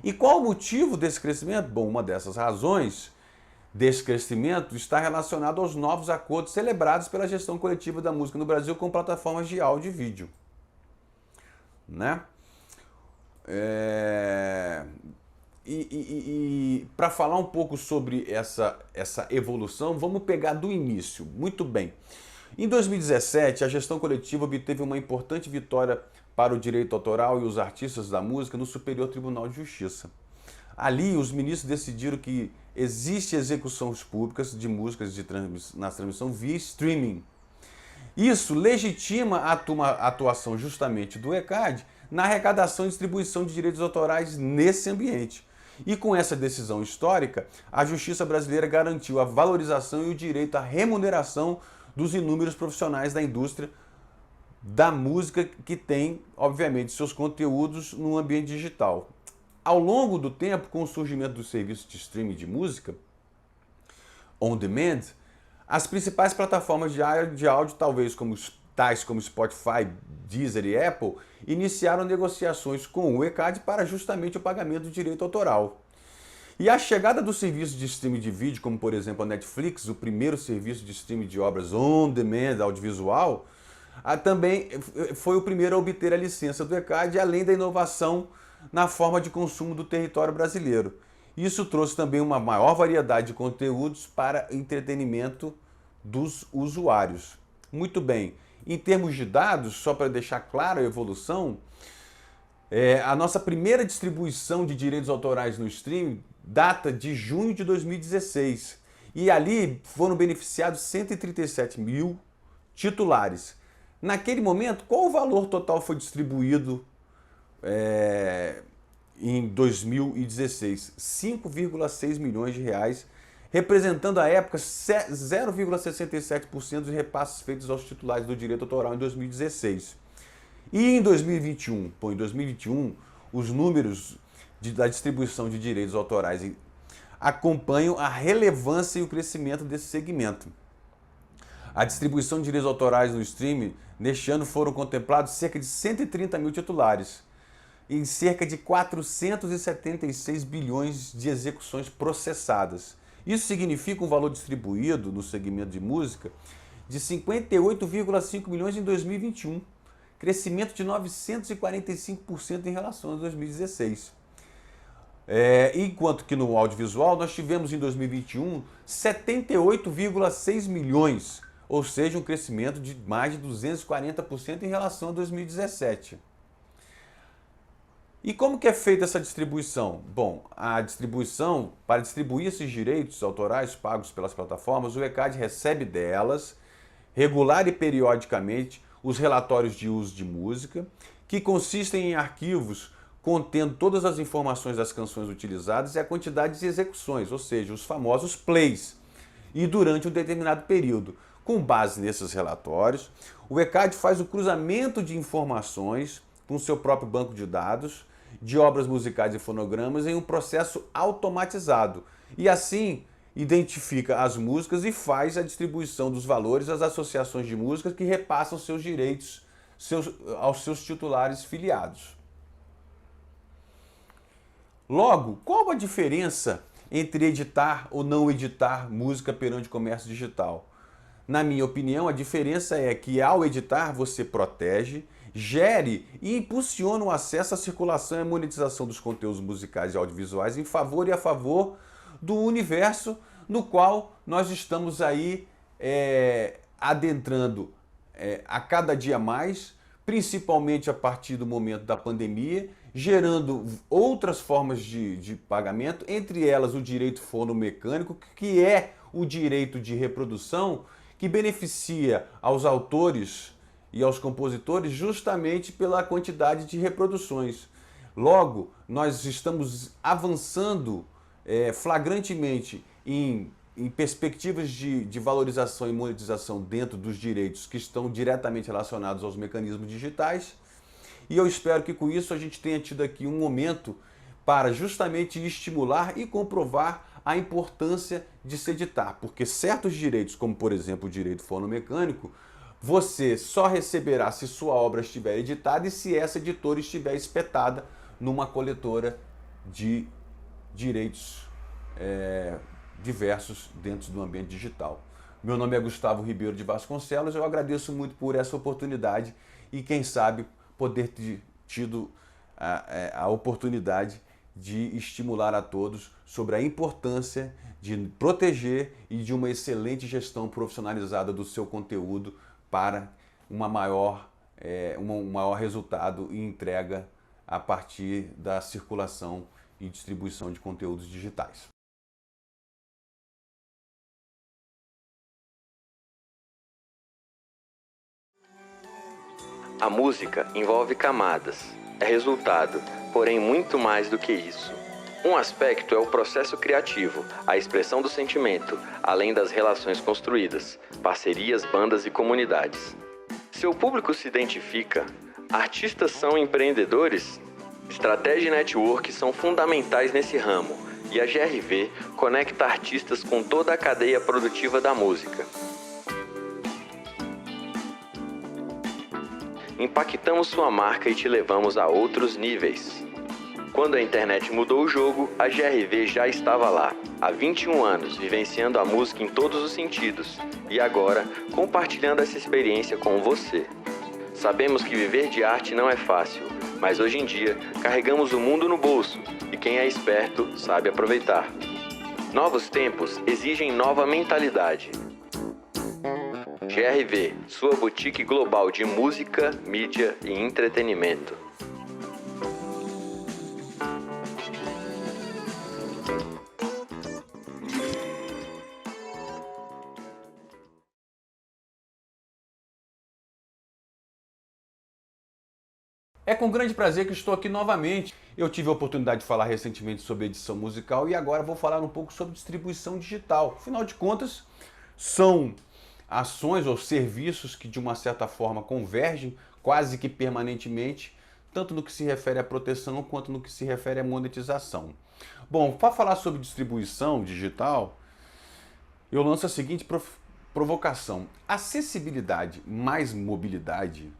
E qual o motivo desse crescimento? Bom, uma dessas razões desse crescimento está relacionado aos novos acordos celebrados pela gestão coletiva da música no Brasil com plataformas de áudio e vídeo. Para falar um pouco sobre essa evolução, vamos pegar do início. Muito bem. Em 2017, a gestão coletiva obteve uma importante vitória para o direito autoral e os artistas da música no Superior Tribunal de Justiça. Ali, os ministros decidiram que existe execuções públicas de músicas na transmissão via streaming. Isso legitima a atuação justamente do ECAD na arrecadação e distribuição de direitos autorais nesse ambiente. E com essa decisão histórica, a justiça brasileira garantiu a valorização e o direito à remuneração dos inúmeros profissionais da indústria da música que tem, obviamente, seus conteúdos no ambiente digital. Ao longo do tempo, com o surgimento do serviço de streaming de música, on demand, as principais plataformas de áudio, tais como Spotify, Deezer e Apple, iniciaram negociações com o ECAD para justamente o pagamento do direito autoral. E a chegada do serviço de streaming de vídeo, como por exemplo a Netflix, o primeiro serviço de streaming de obras on demand audiovisual, também foi o primeiro a obter a licença do ECAD, além da inovação na forma de consumo do território brasileiro. Isso trouxe também uma maior variedade de conteúdos para entretenimento dos usuários. Muito bem, em termos de dados, só para deixar clara a evolução, a nossa primeira distribuição de direitos autorais no streaming data de junho de 2016 e ali foram beneficiados 137 mil titulares. Naquele momento, qual o valor total foi distribuído em 2016? 5,6 milhões de reais, representando à época 0,67% dos repasses feitos aos titulares do direito autoral em 2016. E em 2021, os números da distribuição de direitos autorais acompanham a relevância e o crescimento desse segmento. A distribuição de direitos autorais no streaming, neste ano foram contemplados cerca de 130 mil titulares, em cerca de 476 bilhões de execuções processadas. Isso significa um valor distribuído no segmento de música de 58,5 milhões em 2021, crescimento de 945% em relação a 2016. Enquanto que no audiovisual nós tivemos em 2021 78,6 milhões, ou seja, um crescimento de mais de 240% em relação a 2017. E como que é feita essa distribuição? Bom, a distribuição, para distribuir esses direitos autorais pagos pelas plataformas, o ECAD recebe delas, regular e periodicamente, os relatórios de uso de música, que consistem em arquivos contendo todas as informações das canções utilizadas e a quantidade de execuções, ou seja, os famosos plays, e durante um determinado período. Com base nesses relatórios, o ECAD faz o cruzamento de informações com seu próprio banco de dados, de obras musicais e fonogramas em um processo automatizado. E assim identifica as músicas e faz a distribuição dos valores às associações de músicas que repassam seus direitos aos seus titulares filiados. Logo, qual a diferença entre editar ou não editar música perante o comércio digital? Na minha opinião, a diferença é que ao editar você protege, gere e impulsiona o acesso à circulação e à monetização dos conteúdos musicais e audiovisuais em favor e a favor do universo no qual nós estamos aí adentrando a cada dia mais, principalmente a partir do momento da pandemia, gerando outras formas de pagamento, entre elas o direito fonomecânico, que é o direito de reprodução que beneficia aos autores e aos compositores justamente pela quantidade de reproduções. Logo, nós estamos avançando flagrantemente em perspectivas de valorização e monetização dentro dos direitos que estão diretamente relacionados aos mecanismos digitais. E eu espero que com isso a gente tenha tido aqui um momento para justamente estimular e comprovar a importância de se editar, porque certos direitos, como por exemplo o direito fonomecânico, você só receberá se sua obra estiver editada e se essa editora estiver espetada numa coletora de direitos diversos dentro do ambiente digital. Meu nome é Gustavo Ribeiro de Vasconcelos, eu agradeço muito por essa oportunidade e quem sabe poder ter tido a oportunidade de estimular a todos sobre a importância de proteger e de uma excelente gestão profissionalizada do seu conteúdo para um maior resultado e entrega a partir da circulação e distribuição de conteúdos digitais. A música envolve camadas, é resultado, porém muito mais do que isso. Um aspecto é o processo criativo, a expressão do sentimento, além das relações construídas, parcerias, bandas e comunidades. Seu público se identifica? Artistas são empreendedores? Estratégia e network são fundamentais nesse ramo, e a GRV conecta artistas com toda a cadeia produtiva da música. Impactamos sua marca e te levamos a outros níveis. Quando a internet mudou o jogo, a GRV já estava lá, há 21 anos, vivenciando a música em todos os sentidos, e agora, compartilhando essa experiência com você. Sabemos que viver de arte não é fácil, mas hoje em dia, carregamos o mundo no bolso, e quem é esperto sabe aproveitar. Novos tempos exigem nova mentalidade. GRV, sua boutique global de música, mídia e entretenimento. É com grande prazer que estou aqui novamente. Eu tive a oportunidade de falar recentemente sobre edição musical e agora vou falar um pouco sobre distribuição digital. Afinal de contas, são ações ou serviços que de uma certa forma convergem quase que permanentemente, tanto no que se refere à proteção quanto no que se refere à monetização. Bom, para falar sobre distribuição digital, eu lanço a seguinte provocação. Acessibilidade mais mobilidade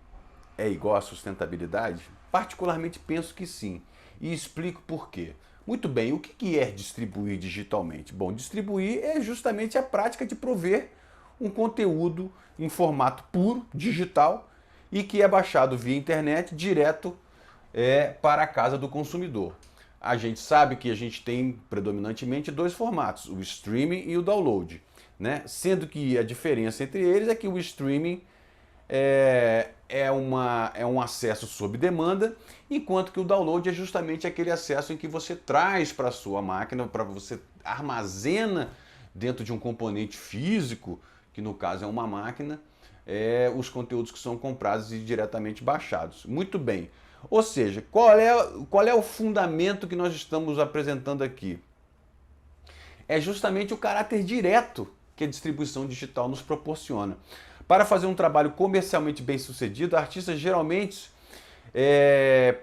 é igual a sustentabilidade? Particularmente penso que sim, e explico por quê. Muito bem, o que é distribuir digitalmente? Bom, distribuir é justamente a prática de prover um conteúdo em formato puro, digital, e que é baixado via internet direto para a casa do consumidor. A gente sabe que a gente tem predominantemente dois formatos, o streaming e o download, né? Sendo que a diferença entre eles é que o streaming é um acesso sob demanda, enquanto que o download é justamente aquele acesso em que você traz para a sua máquina, para você armazena dentro de um componente físico, que no caso é uma máquina, os conteúdos que são comprados e diretamente baixados. Muito bem. Ou seja, qual é o fundamento que nós estamos apresentando aqui? É justamente o caráter direto que a distribuição digital nos proporciona. Para fazer um trabalho comercialmente bem sucedido, artistas geralmente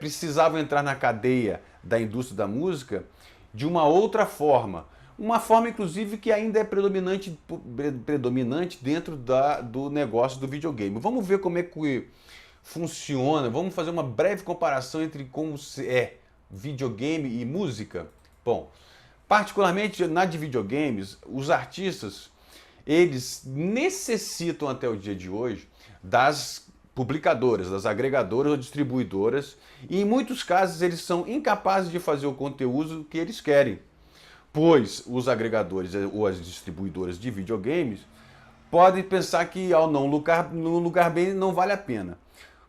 precisavam entrar na cadeia da indústria da música de uma outra forma. Uma forma, inclusive, que ainda é predominante dentro do negócio do videogame. Vamos ver como é que funciona. Vamos fazer uma breve comparação entre como é videogame e música. Bom, particularmente na de videogames, os artistas eles necessitam até o dia de hoje das publicadoras, das agregadoras ou distribuidoras, e em muitos casos eles são incapazes de fazer o conteúdo que eles querem, pois os agregadores ou as distribuidoras de videogames podem pensar que ao não lucrar bem não vale a pena.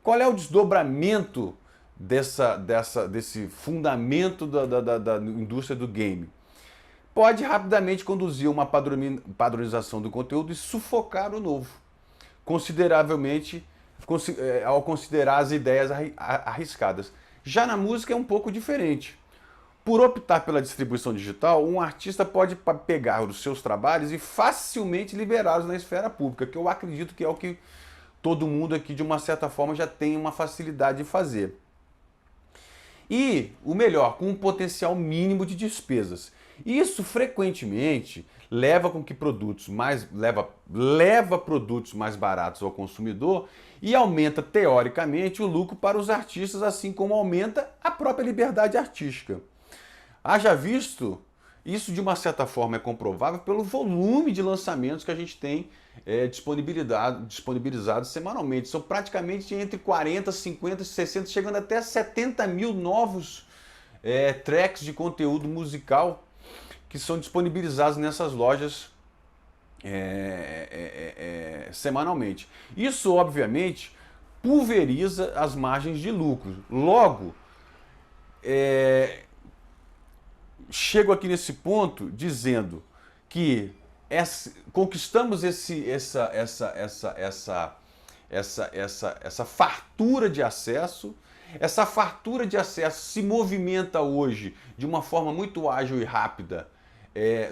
Qual é o desdobramento desse fundamento da indústria do game? Pode rapidamente conduzir a uma padronização do conteúdo e sufocar o novo, consideravelmente, ao considerar as ideias arriscadas. Já na música é um pouco diferente. Por optar pela distribuição digital, um artista pode pegar os seus trabalhos e facilmente liberá-los na esfera pública, que eu acredito que é o que todo mundo aqui, de uma certa forma, já tem uma facilidade de fazer. E, o melhor, com um potencial mínimo de despesas. Isso frequentemente leva produtos mais baratos ao consumidor e aumenta teoricamente o lucro para os artistas, assim como aumenta a própria liberdade artística. Haja visto, isso de uma certa forma é comprovável pelo volume de lançamentos que a gente tem disponibilizados semanalmente. São praticamente entre 40, 50, 60, chegando até 70 mil novos tracks de conteúdo musical que são disponibilizados nessas lojas semanalmente. Isso, obviamente, pulveriza as margens de lucro. Logo, chego aqui nesse ponto dizendo que conquistamos essa fartura de acesso, Essa fartura de acesso se movimenta hoje de uma forma muito ágil e rápida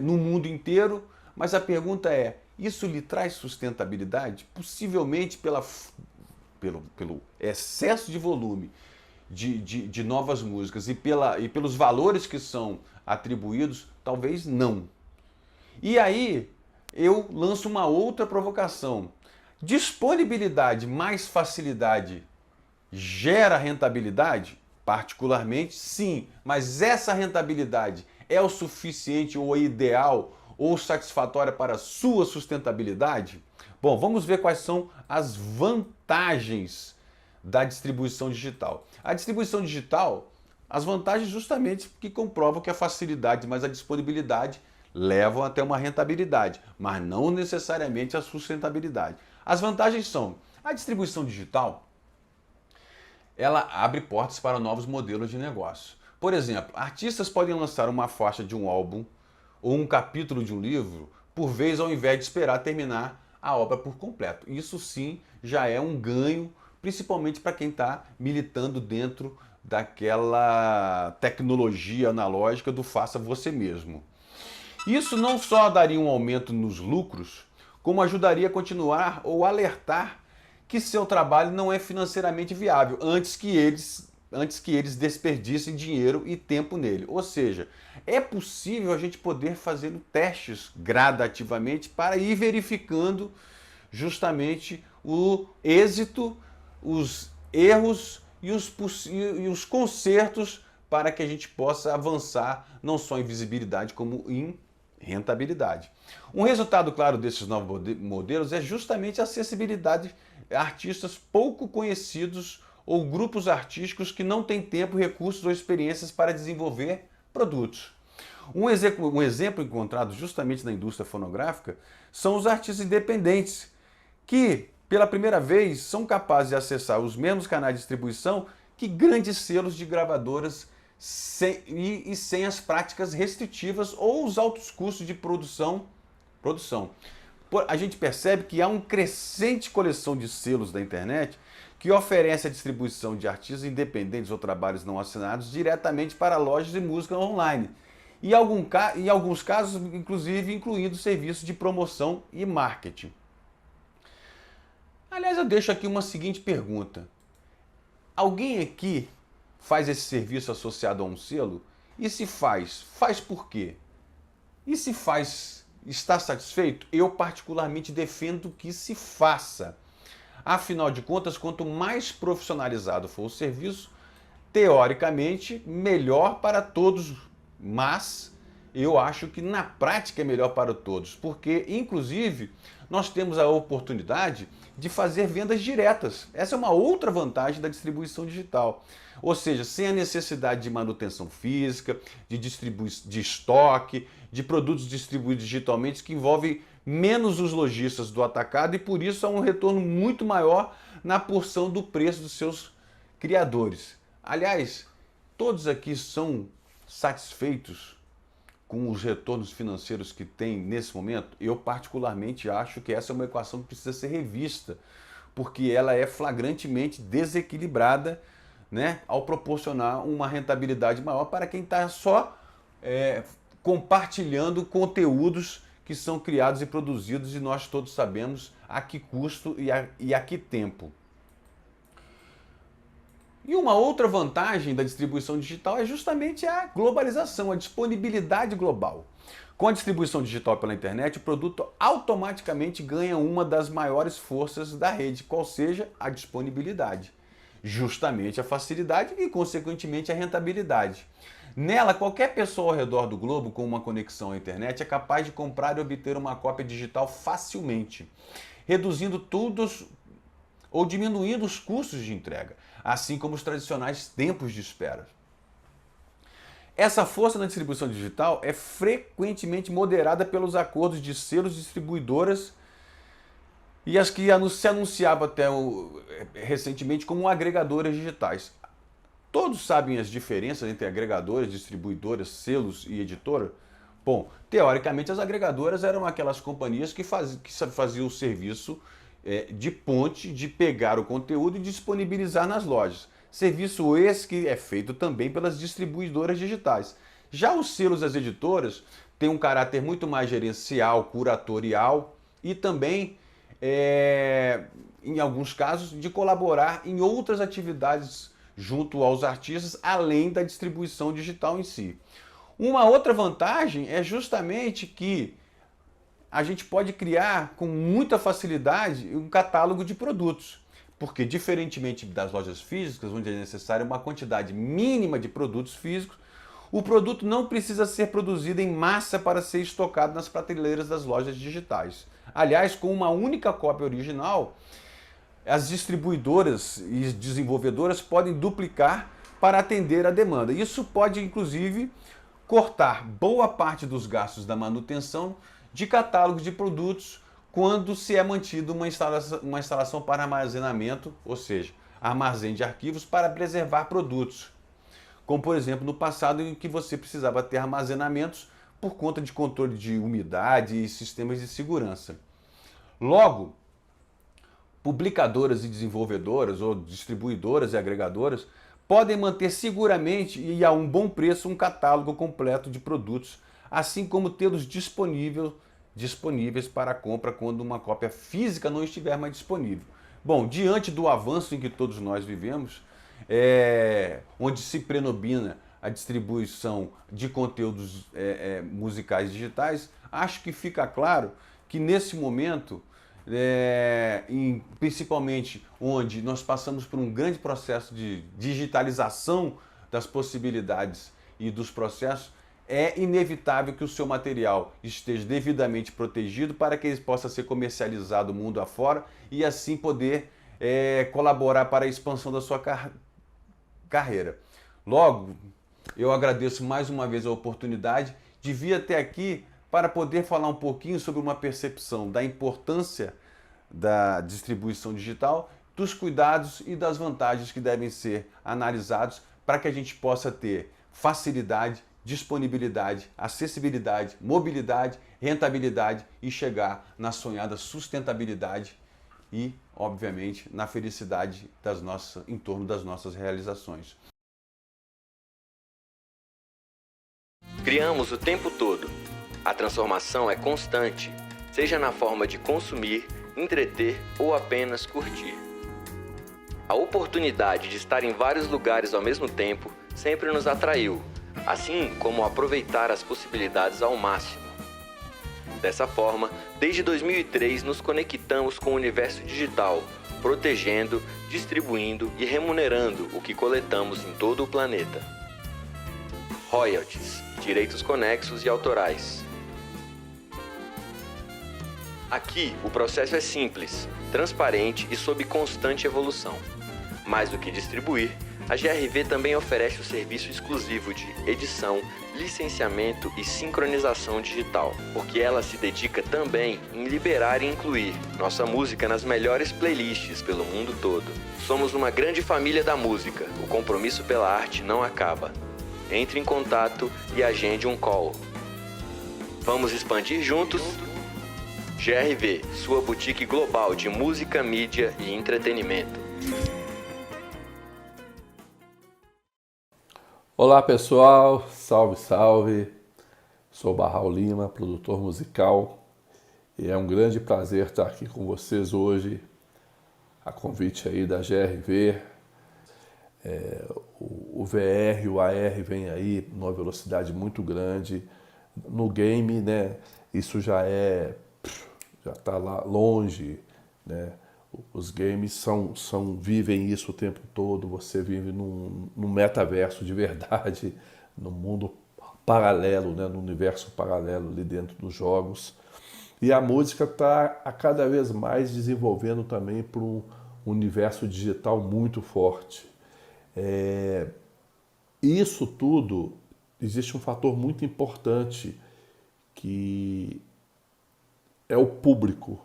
no mundo inteiro, mas a pergunta é, isso lhe traz sustentabilidade? Possivelmente pelo excesso de volume de novas músicas e pelos valores que são atribuídos, talvez não. E aí eu lanço uma outra provocação. Disponibilidade mais facilidade gera rentabilidade? Particularmente, sim. Mas essa rentabilidade é o suficiente ou ideal ou satisfatória para a sua sustentabilidade? Bom, vamos ver quais são as vantagens da distribuição digital. A distribuição digital, as vantagens justamente que comprovam que a facilidade mais a disponibilidade levam até uma rentabilidade, mas não necessariamente a sustentabilidade. As vantagens são, a distribuição digital, ela abre portas para novos modelos de negócio. Por exemplo, artistas podem lançar uma faixa de um álbum ou um capítulo de um livro por vez ao invés de esperar terminar a obra por completo. Isso sim já é um ganho, principalmente para quem está militando dentro daquela tecnologia analógica do faça você mesmo. Isso não só daria um aumento nos lucros, como ajudaria a continuar ou alertar que seu trabalho não é financeiramente viável antes que eles desperdicem dinheiro e tempo nele. Ou seja, é possível a gente poder fazer testes gradativamente para ir verificando justamente o êxito, os erros e os consertos para que a gente possa avançar não só em visibilidade como em rentabilidade. Um resultado claro desses novos modelos é justamente a acessibilidade a artistas pouco conhecidos ou grupos artísticos que não têm tempo, recursos ou experiências para desenvolver produtos. Um exemplo encontrado justamente na indústria fonográfica são os artistas independentes, que, pela primeira vez, são capazes de acessar os mesmos canais de distribuição que grandes selos de gravadoras sem as práticas restritivas ou os altos custos de produção. A gente percebe que há uma crescente coleção de selos da internet que oferece a distribuição de artistas independentes ou trabalhos não assinados diretamente para lojas de música online. E em alguns casos, inclusive, incluindo serviços de promoção e marketing. Aliás, eu deixo aqui uma seguinte pergunta. Alguém aqui faz esse serviço associado a um selo? E se faz por quê? E se faz, está satisfeito? Eu particularmente defendo que se faça. Afinal de contas, quanto mais profissionalizado for o serviço, teoricamente, melhor para todos. Mas eu acho que na prática é melhor para todos, porque, inclusive, nós temos a oportunidade de fazer vendas diretas. Essa é uma outra vantagem da distribuição digital. Ou seja, sem a necessidade de manutenção física, de estoque, de produtos distribuídos digitalmente, que envolvem menos os lojistas do atacado e, por isso, há um retorno muito maior na porção do preço dos seus criadores. Aliás, todos aqui são satisfeitos com os retornos financeiros que tem nesse momento? Eu particularmente acho que essa é uma equação que precisa ser revista, porque ela é flagrantemente desequilibrada, né, ao proporcionar uma rentabilidade maior para quem está só compartilhando conteúdos que são criados e produzidos e nós todos sabemos a que custo e a que tempo. E uma outra vantagem da distribuição digital é justamente a globalização, a disponibilidade global. Com a distribuição digital pela internet, o produto automaticamente ganha uma das maiores forças da rede, qual seja a disponibilidade. Justamente a facilidade e, consequentemente, a rentabilidade. Nela, qualquer pessoa ao redor do globo com uma conexão à internet é capaz de comprar e obter uma cópia digital facilmente, reduzindo todos ou diminuindo os custos de entrega, assim como os tradicionais tempos de espera. Essa força na distribuição digital é frequentemente moderada pelos acordos de selos distribuidoras e as que se anunciavam até recentemente como agregadoras digitais. Todos sabem as diferenças entre agregadoras, distribuidoras, selos e editora? Bom, teoricamente as agregadoras eram aquelas companhias que faziam o serviço de ponte, de pegar o conteúdo e disponibilizar nas lojas. Serviço esse que é feito também pelas distribuidoras digitais. Já os selos das editoras têm um caráter muito mais gerencial, curatorial e também, em alguns casos, de colaborar em outras atividades junto aos artistas, além da distribuição digital em si. Uma outra vantagem é justamente que a gente pode criar com muita facilidade um catálogo de produtos. Porque, diferentemente das lojas físicas, onde é necessária uma quantidade mínima de produtos físicos, o produto não precisa ser produzido em massa para ser estocado nas prateleiras das lojas digitais. Aliás, com uma única cópia original, as distribuidoras e desenvolvedoras podem duplicar para atender a demanda. Isso pode, inclusive, cortar boa parte dos gastos da manutenção de catálogos de produtos quando se é mantido uma instalação para armazenamento, ou seja, armazém de arquivos para preservar produtos. Como, por exemplo, no passado em que você precisava ter armazenamentos por conta de controle de umidade e sistemas de segurança. Logo, publicadoras e desenvolvedoras, ou distribuidoras e agregadoras, podem manter seguramente e a um bom preço um catálogo completo de produtos, assim como tê-los disponíveis para compra quando uma cópia física não estiver mais disponível. Bom, diante do avanço em que todos nós vivemos, onde se predomina a distribuição de conteúdos musicais digitais, acho que fica claro que nesse momento, principalmente onde nós passamos por um grande processo de digitalização das possibilidades e dos processos, é inevitável que o seu material esteja devidamente protegido para que ele possa ser comercializado mundo afora e assim poder colaborar para a expansão da sua carreira. Logo, eu agradeço mais uma vez a oportunidade de vir até aqui para poder falar um pouquinho sobre uma percepção da importância da distribuição digital, dos cuidados e das vantagens que devem ser analisados para que a gente possa ter facilidade, disponibilidade, acessibilidade, mobilidade, rentabilidade e chegar na sonhada sustentabilidade e, obviamente, na felicidade em torno das nossas realizações. Criamos o tempo todo. A transformação é constante, seja na forma de consumir, entreter ou apenas curtir. A oportunidade de estar em vários lugares ao mesmo tempo sempre nos atraiu, assim como aproveitar as possibilidades ao máximo. Dessa forma, desde 2003 nos conectamos com o universo digital, protegendo, distribuindo e remunerando o que coletamos em todo o planeta. Royalties, direitos conexos e autorais. Aqui, o processo é simples, transparente e sob constante evolução. Mais do que distribuir, a GRV também oferece o serviço exclusivo de edição, licenciamento e sincronização digital, porque ela se dedica também em liberar e incluir nossa música nas melhores playlists pelo mundo todo. Somos uma grande família da música, o compromisso pela arte não acaba. Entre em contato e agende um call. Vamos expandir juntos? GRV, sua boutique global de música, mídia e entretenimento. Olá pessoal, salve, salve. Sou Barral Lima, produtor musical, e é um grande prazer estar aqui com vocês hoje, a convite aí da GRV. O VR e o AR vem aí numa velocidade muito grande. No game, né, isso já está lá longe, né? Os games vivem isso o tempo todo, você vive num metaverso de verdade, num mundo paralelo, né? No universo paralelo ali dentro dos jogos. E a música está a cada vez mais desenvolvendo também para um universo digital muito forte. Isso tudo, existe um fator muito importante que é o público,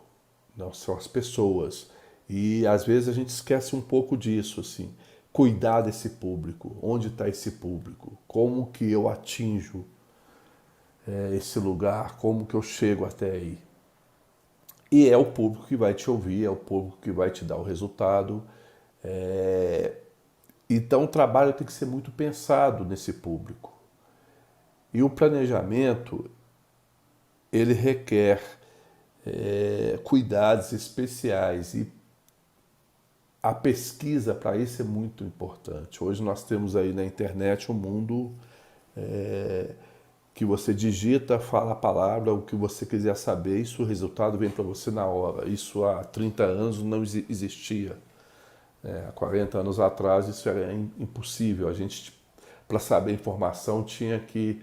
não, são as pessoas. E às vezes a gente esquece um pouco disso, assim. Cuidar desse público, onde está esse público, como que eu atinjo esse lugar, como que eu chego até aí. E é o público que vai te ouvir, é o público que vai te dar o resultado. Então o trabalho tem que ser muito pensado nesse público. E o planejamento, ele requer cuidados especiais e a pesquisa para isso é muito importante. Hoje nós temos aí na internet um mundo que você digita, fala a palavra, o que você quiser saber, isso o resultado vem para você na hora. Isso há 30 anos não existia. Há 40 anos atrás isso era impossível. A gente, para saber informação, tinha que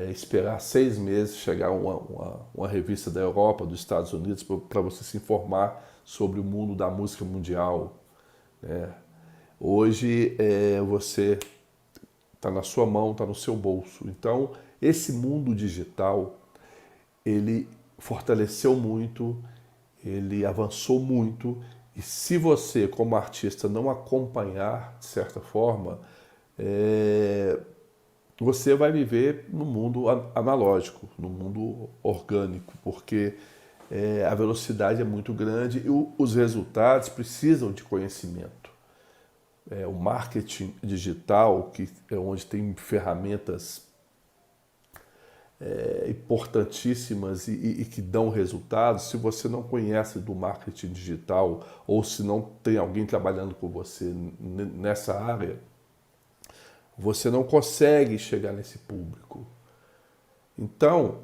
esperar 6 meses chegar uma revista da Europa, dos Estados Unidos, para você se informar sobre o mundo da música mundial. Hoje você está na sua mão, está no seu bolso. Então, esse mundo digital, ele fortaleceu muito, ele avançou muito, e se você, como artista, não acompanhar, de certa forma, você vai viver no mundo analógico, no mundo orgânico, porque a velocidade é muito grande e os resultados precisam de conhecimento. O marketing digital, que é onde tem ferramentas importantíssimas e que dão resultados, se você não conhece do marketing digital ou se não tem alguém trabalhando com você nessa área, você não consegue chegar nesse público. Então,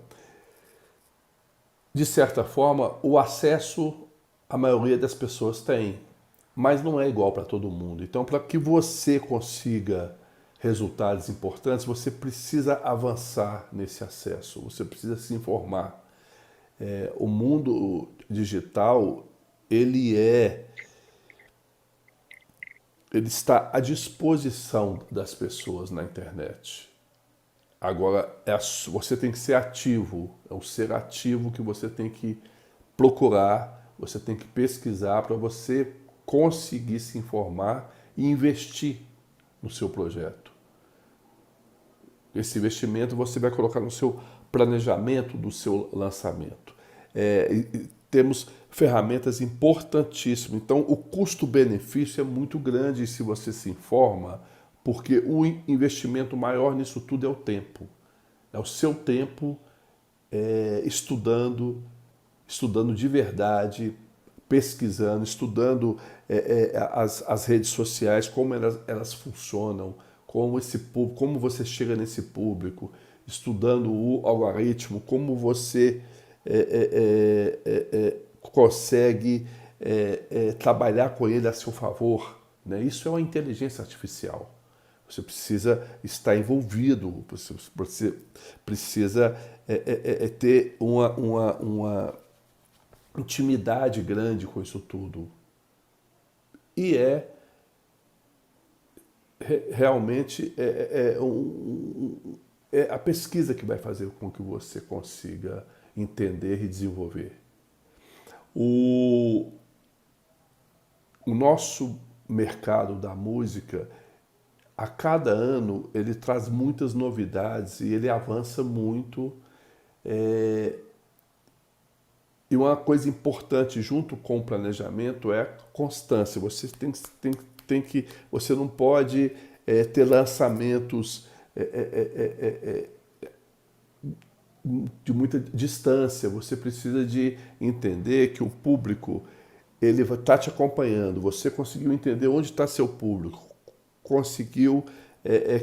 de certa forma, o acesso a maioria das pessoas tem, mas não é igual para todo mundo. Então, para que você consiga resultados importantes, você precisa avançar nesse acesso, você precisa se informar. O mundo digital, ele está à disposição das pessoas na internet. Agora, você tem que ser ativo, é o ser ativo que você tem que procurar, você tem que pesquisar para você conseguir se informar e investir no seu projeto. Esse investimento você vai colocar no seu planejamento do seu lançamento. Temos ferramentas importantíssimas. Então, o custo-benefício é muito grande se você se informa, porque o investimento maior nisso tudo é o tempo. É o seu tempo estudando de verdade, pesquisando, estudando as redes sociais, como elas funcionam, como você chega nesse público, estudando o algoritmo, como você consegue trabalhar com ele a seu favor. Né? Isso é uma inteligência artificial. Você precisa estar envolvido, você precisa ter uma intimidade grande com isso tudo. E realmente a pesquisa que vai fazer com que você consiga entender e desenvolver. O nosso mercado da música, a cada ano, ele traz muitas novidades e ele avança muito. E uma coisa importante junto com o planejamento é a constância. Você você não pode ter lançamentos de muita distância. Você precisa de entender que o público ele está te acompanhando. Você conseguiu entender onde está seu público, conseguiu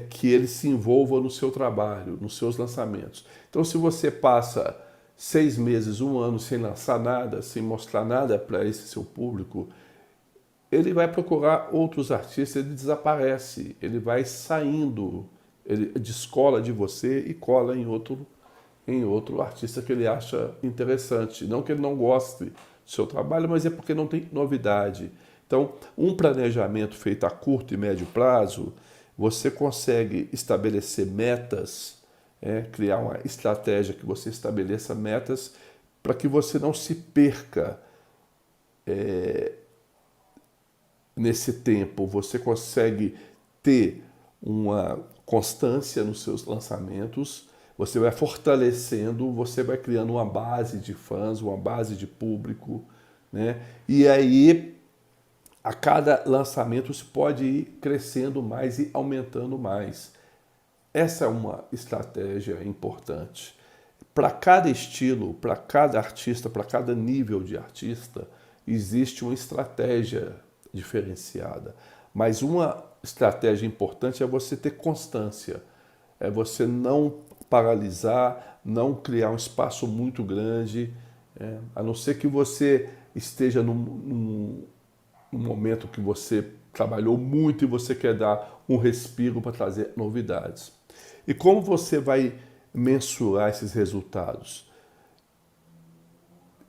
que ele se envolva no seu trabalho, nos seus lançamentos. Então, se você passa 6 meses, 1 ano sem lançar nada, sem mostrar nada para esse seu público, ele vai procurar outros artistas, ele desaparece, ele vai saindo, ele descola de você e cola em outro artista que ele acha interessante. Não que ele não goste do seu trabalho, mas é porque não tem novidade. Então, um planejamento feito a curto e médio prazo, você consegue estabelecer metas, criar uma estratégia que você estabeleça metas para que você não se perca nesse tempo. Você consegue ter uma constância nos seus lançamentos, você vai fortalecendo, você vai criando uma base de fãs, uma base de público, né? E aí a cada lançamento se pode ir crescendo mais e aumentando mais. Essa é uma estratégia importante. Para cada estilo, para cada artista, para cada nível de artista, existe uma estratégia diferenciada. Mas uma estratégia importante é você ter constância, é você não paralisar, não criar um espaço muito grande, a não ser que você esteja num momento que você trabalhou muito e você quer dar um respiro para trazer novidades. E como você vai mensurar esses resultados?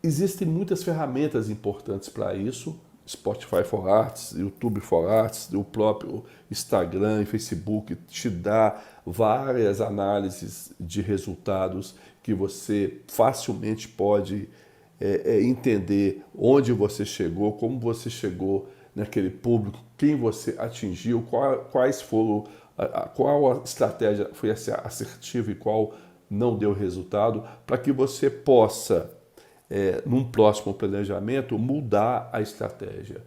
Existem muitas ferramentas importantes para isso, Spotify for Arts, YouTube for Arts, o próprio Instagram e Facebook te dá várias análises de resultados que você facilmente pode entender onde você chegou, como você chegou naquele público, quem você atingiu, quais foram, qual a estratégia foi assertiva e qual não deu resultado, para que você possa num próximo planejamento, mudar a estratégia.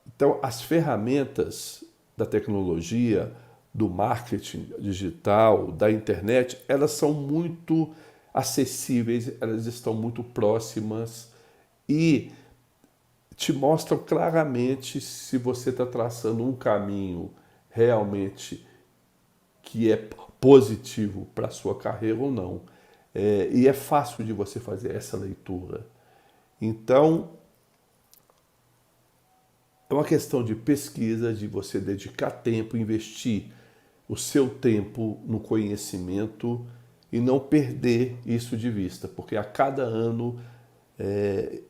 Então, as ferramentas da tecnologia, do marketing digital, da internet, elas são muito acessíveis, elas estão muito próximas e te mostram claramente se você está traçando um caminho realmente que é positivo para a sua carreira ou não. E é fácil de você fazer essa leitura. Então, é uma questão de pesquisa, de você dedicar tempo, investir o seu tempo no conhecimento e não perder isso de vista, porque a cada ano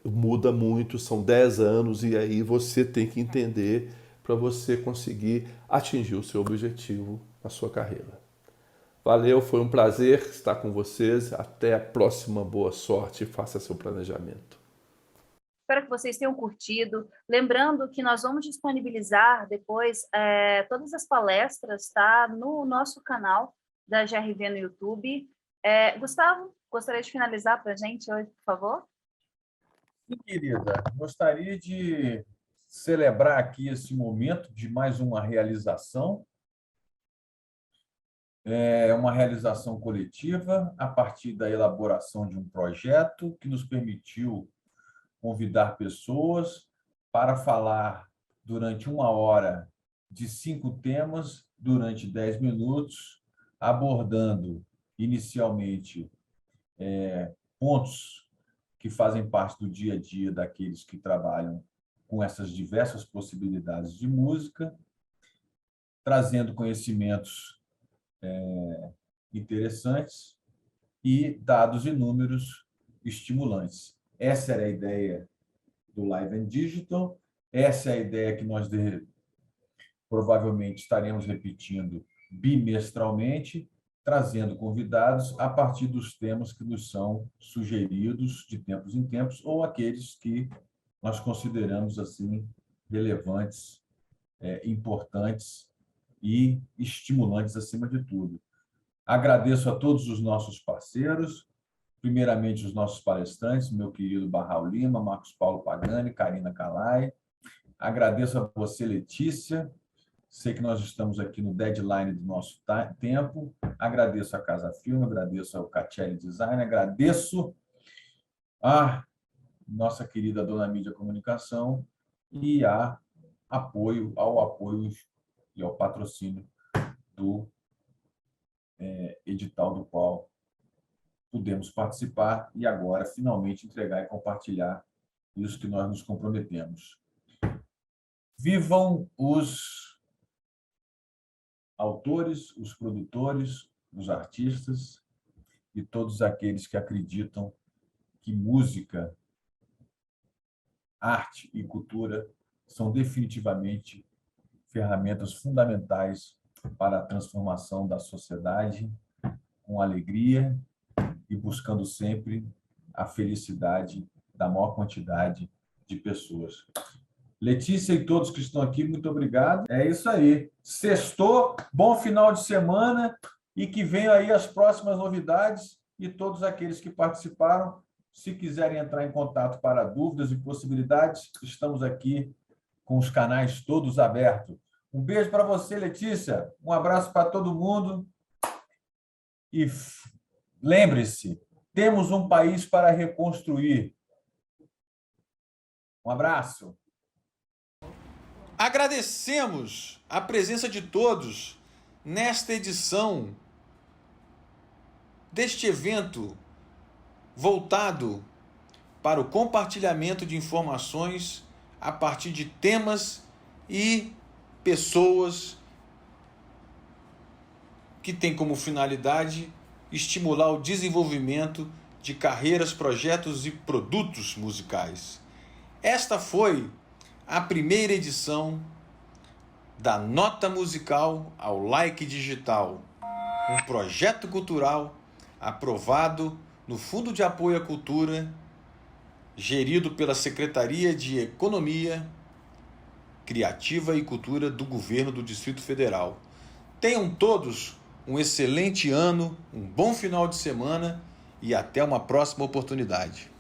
muda muito, são 10 anos, e aí você tem que entender para você conseguir atingir o seu objetivo na sua carreira. Valeu, foi um prazer estar com vocês. Até a próxima, boa sorte e faça seu planejamento. Espero que vocês tenham curtido. Lembrando que nós vamos disponibilizar depois todas as palestras, tá, no nosso canal da GRV no YouTube. Gustavo, gostaria de finalizar para a gente hoje, por favor? Sim, querida. Gostaria de celebrar aqui esse momento de mais uma realização. É uma realização coletiva a partir da elaboração de um projeto que nos permitiu convidar pessoas para falar durante 1 hora de 5 temas, durante 10 minutos, abordando inicialmente pontos que fazem parte do dia a dia daqueles que trabalham com essas diversas possibilidades de música, trazendo conhecimentos interessantes e dados e números estimulantes. Essa era a ideia do Live and Digital, essa é a ideia que nós provavelmente estaremos repetindo bimestralmente, trazendo convidados a partir dos temas que nos são sugeridos de tempos em tempos ou aqueles que nós consideramos assim relevantes, importantes e estimulantes acima de tudo. Agradeço a todos os nossos parceiros, primeiramente os nossos palestrantes, meu querido Barral Lima, Marcos Paulo Pagani, Karina Calai. Agradeço a você, Letícia. Sei que nós estamos aqui no deadline do nosso tempo. Agradeço a Casa Filme, agradeço ao Catelli Design, agradeço a nossa querida Dona Mídia Comunicação e ao apoio e ao patrocínio do edital do qual pudemos participar e agora finalmente entregar e compartilhar isso que nós nos comprometemos. Vivam os autores, os produtores, os artistas e todos aqueles que acreditam que música, arte e cultura são definitivamente ferramentas fundamentais para a transformação da sociedade, com alegria e buscando sempre a felicidade da maior quantidade de pessoas. Letícia e todos que estão aqui, muito obrigado. É isso aí. Sextou, bom final de semana e que venham aí as próximas novidades e todos aqueles que participaram, se quiserem entrar em contato para dúvidas e possibilidades, estamos aqui com os canais todos abertos. Um beijo para você, Letícia. Um abraço para todo mundo. E lembre-se, temos um país para reconstruir. Um abraço. Agradecemos a presença de todos nesta edição deste evento voltado para o compartilhamento de informações a partir de temas e pessoas que têm como finalidade estimular o desenvolvimento de carreiras, projetos e produtos musicais. Esta foi a primeira edição da Nota Musical ao Like Digital, um projeto cultural aprovado no Fundo de Apoio à Cultura, gerido pela Secretaria de Economia, Criativa e Cultura do Governo do Distrito Federal. Tenham todos um excelente ano, um bom final de semana e até uma próxima oportunidade.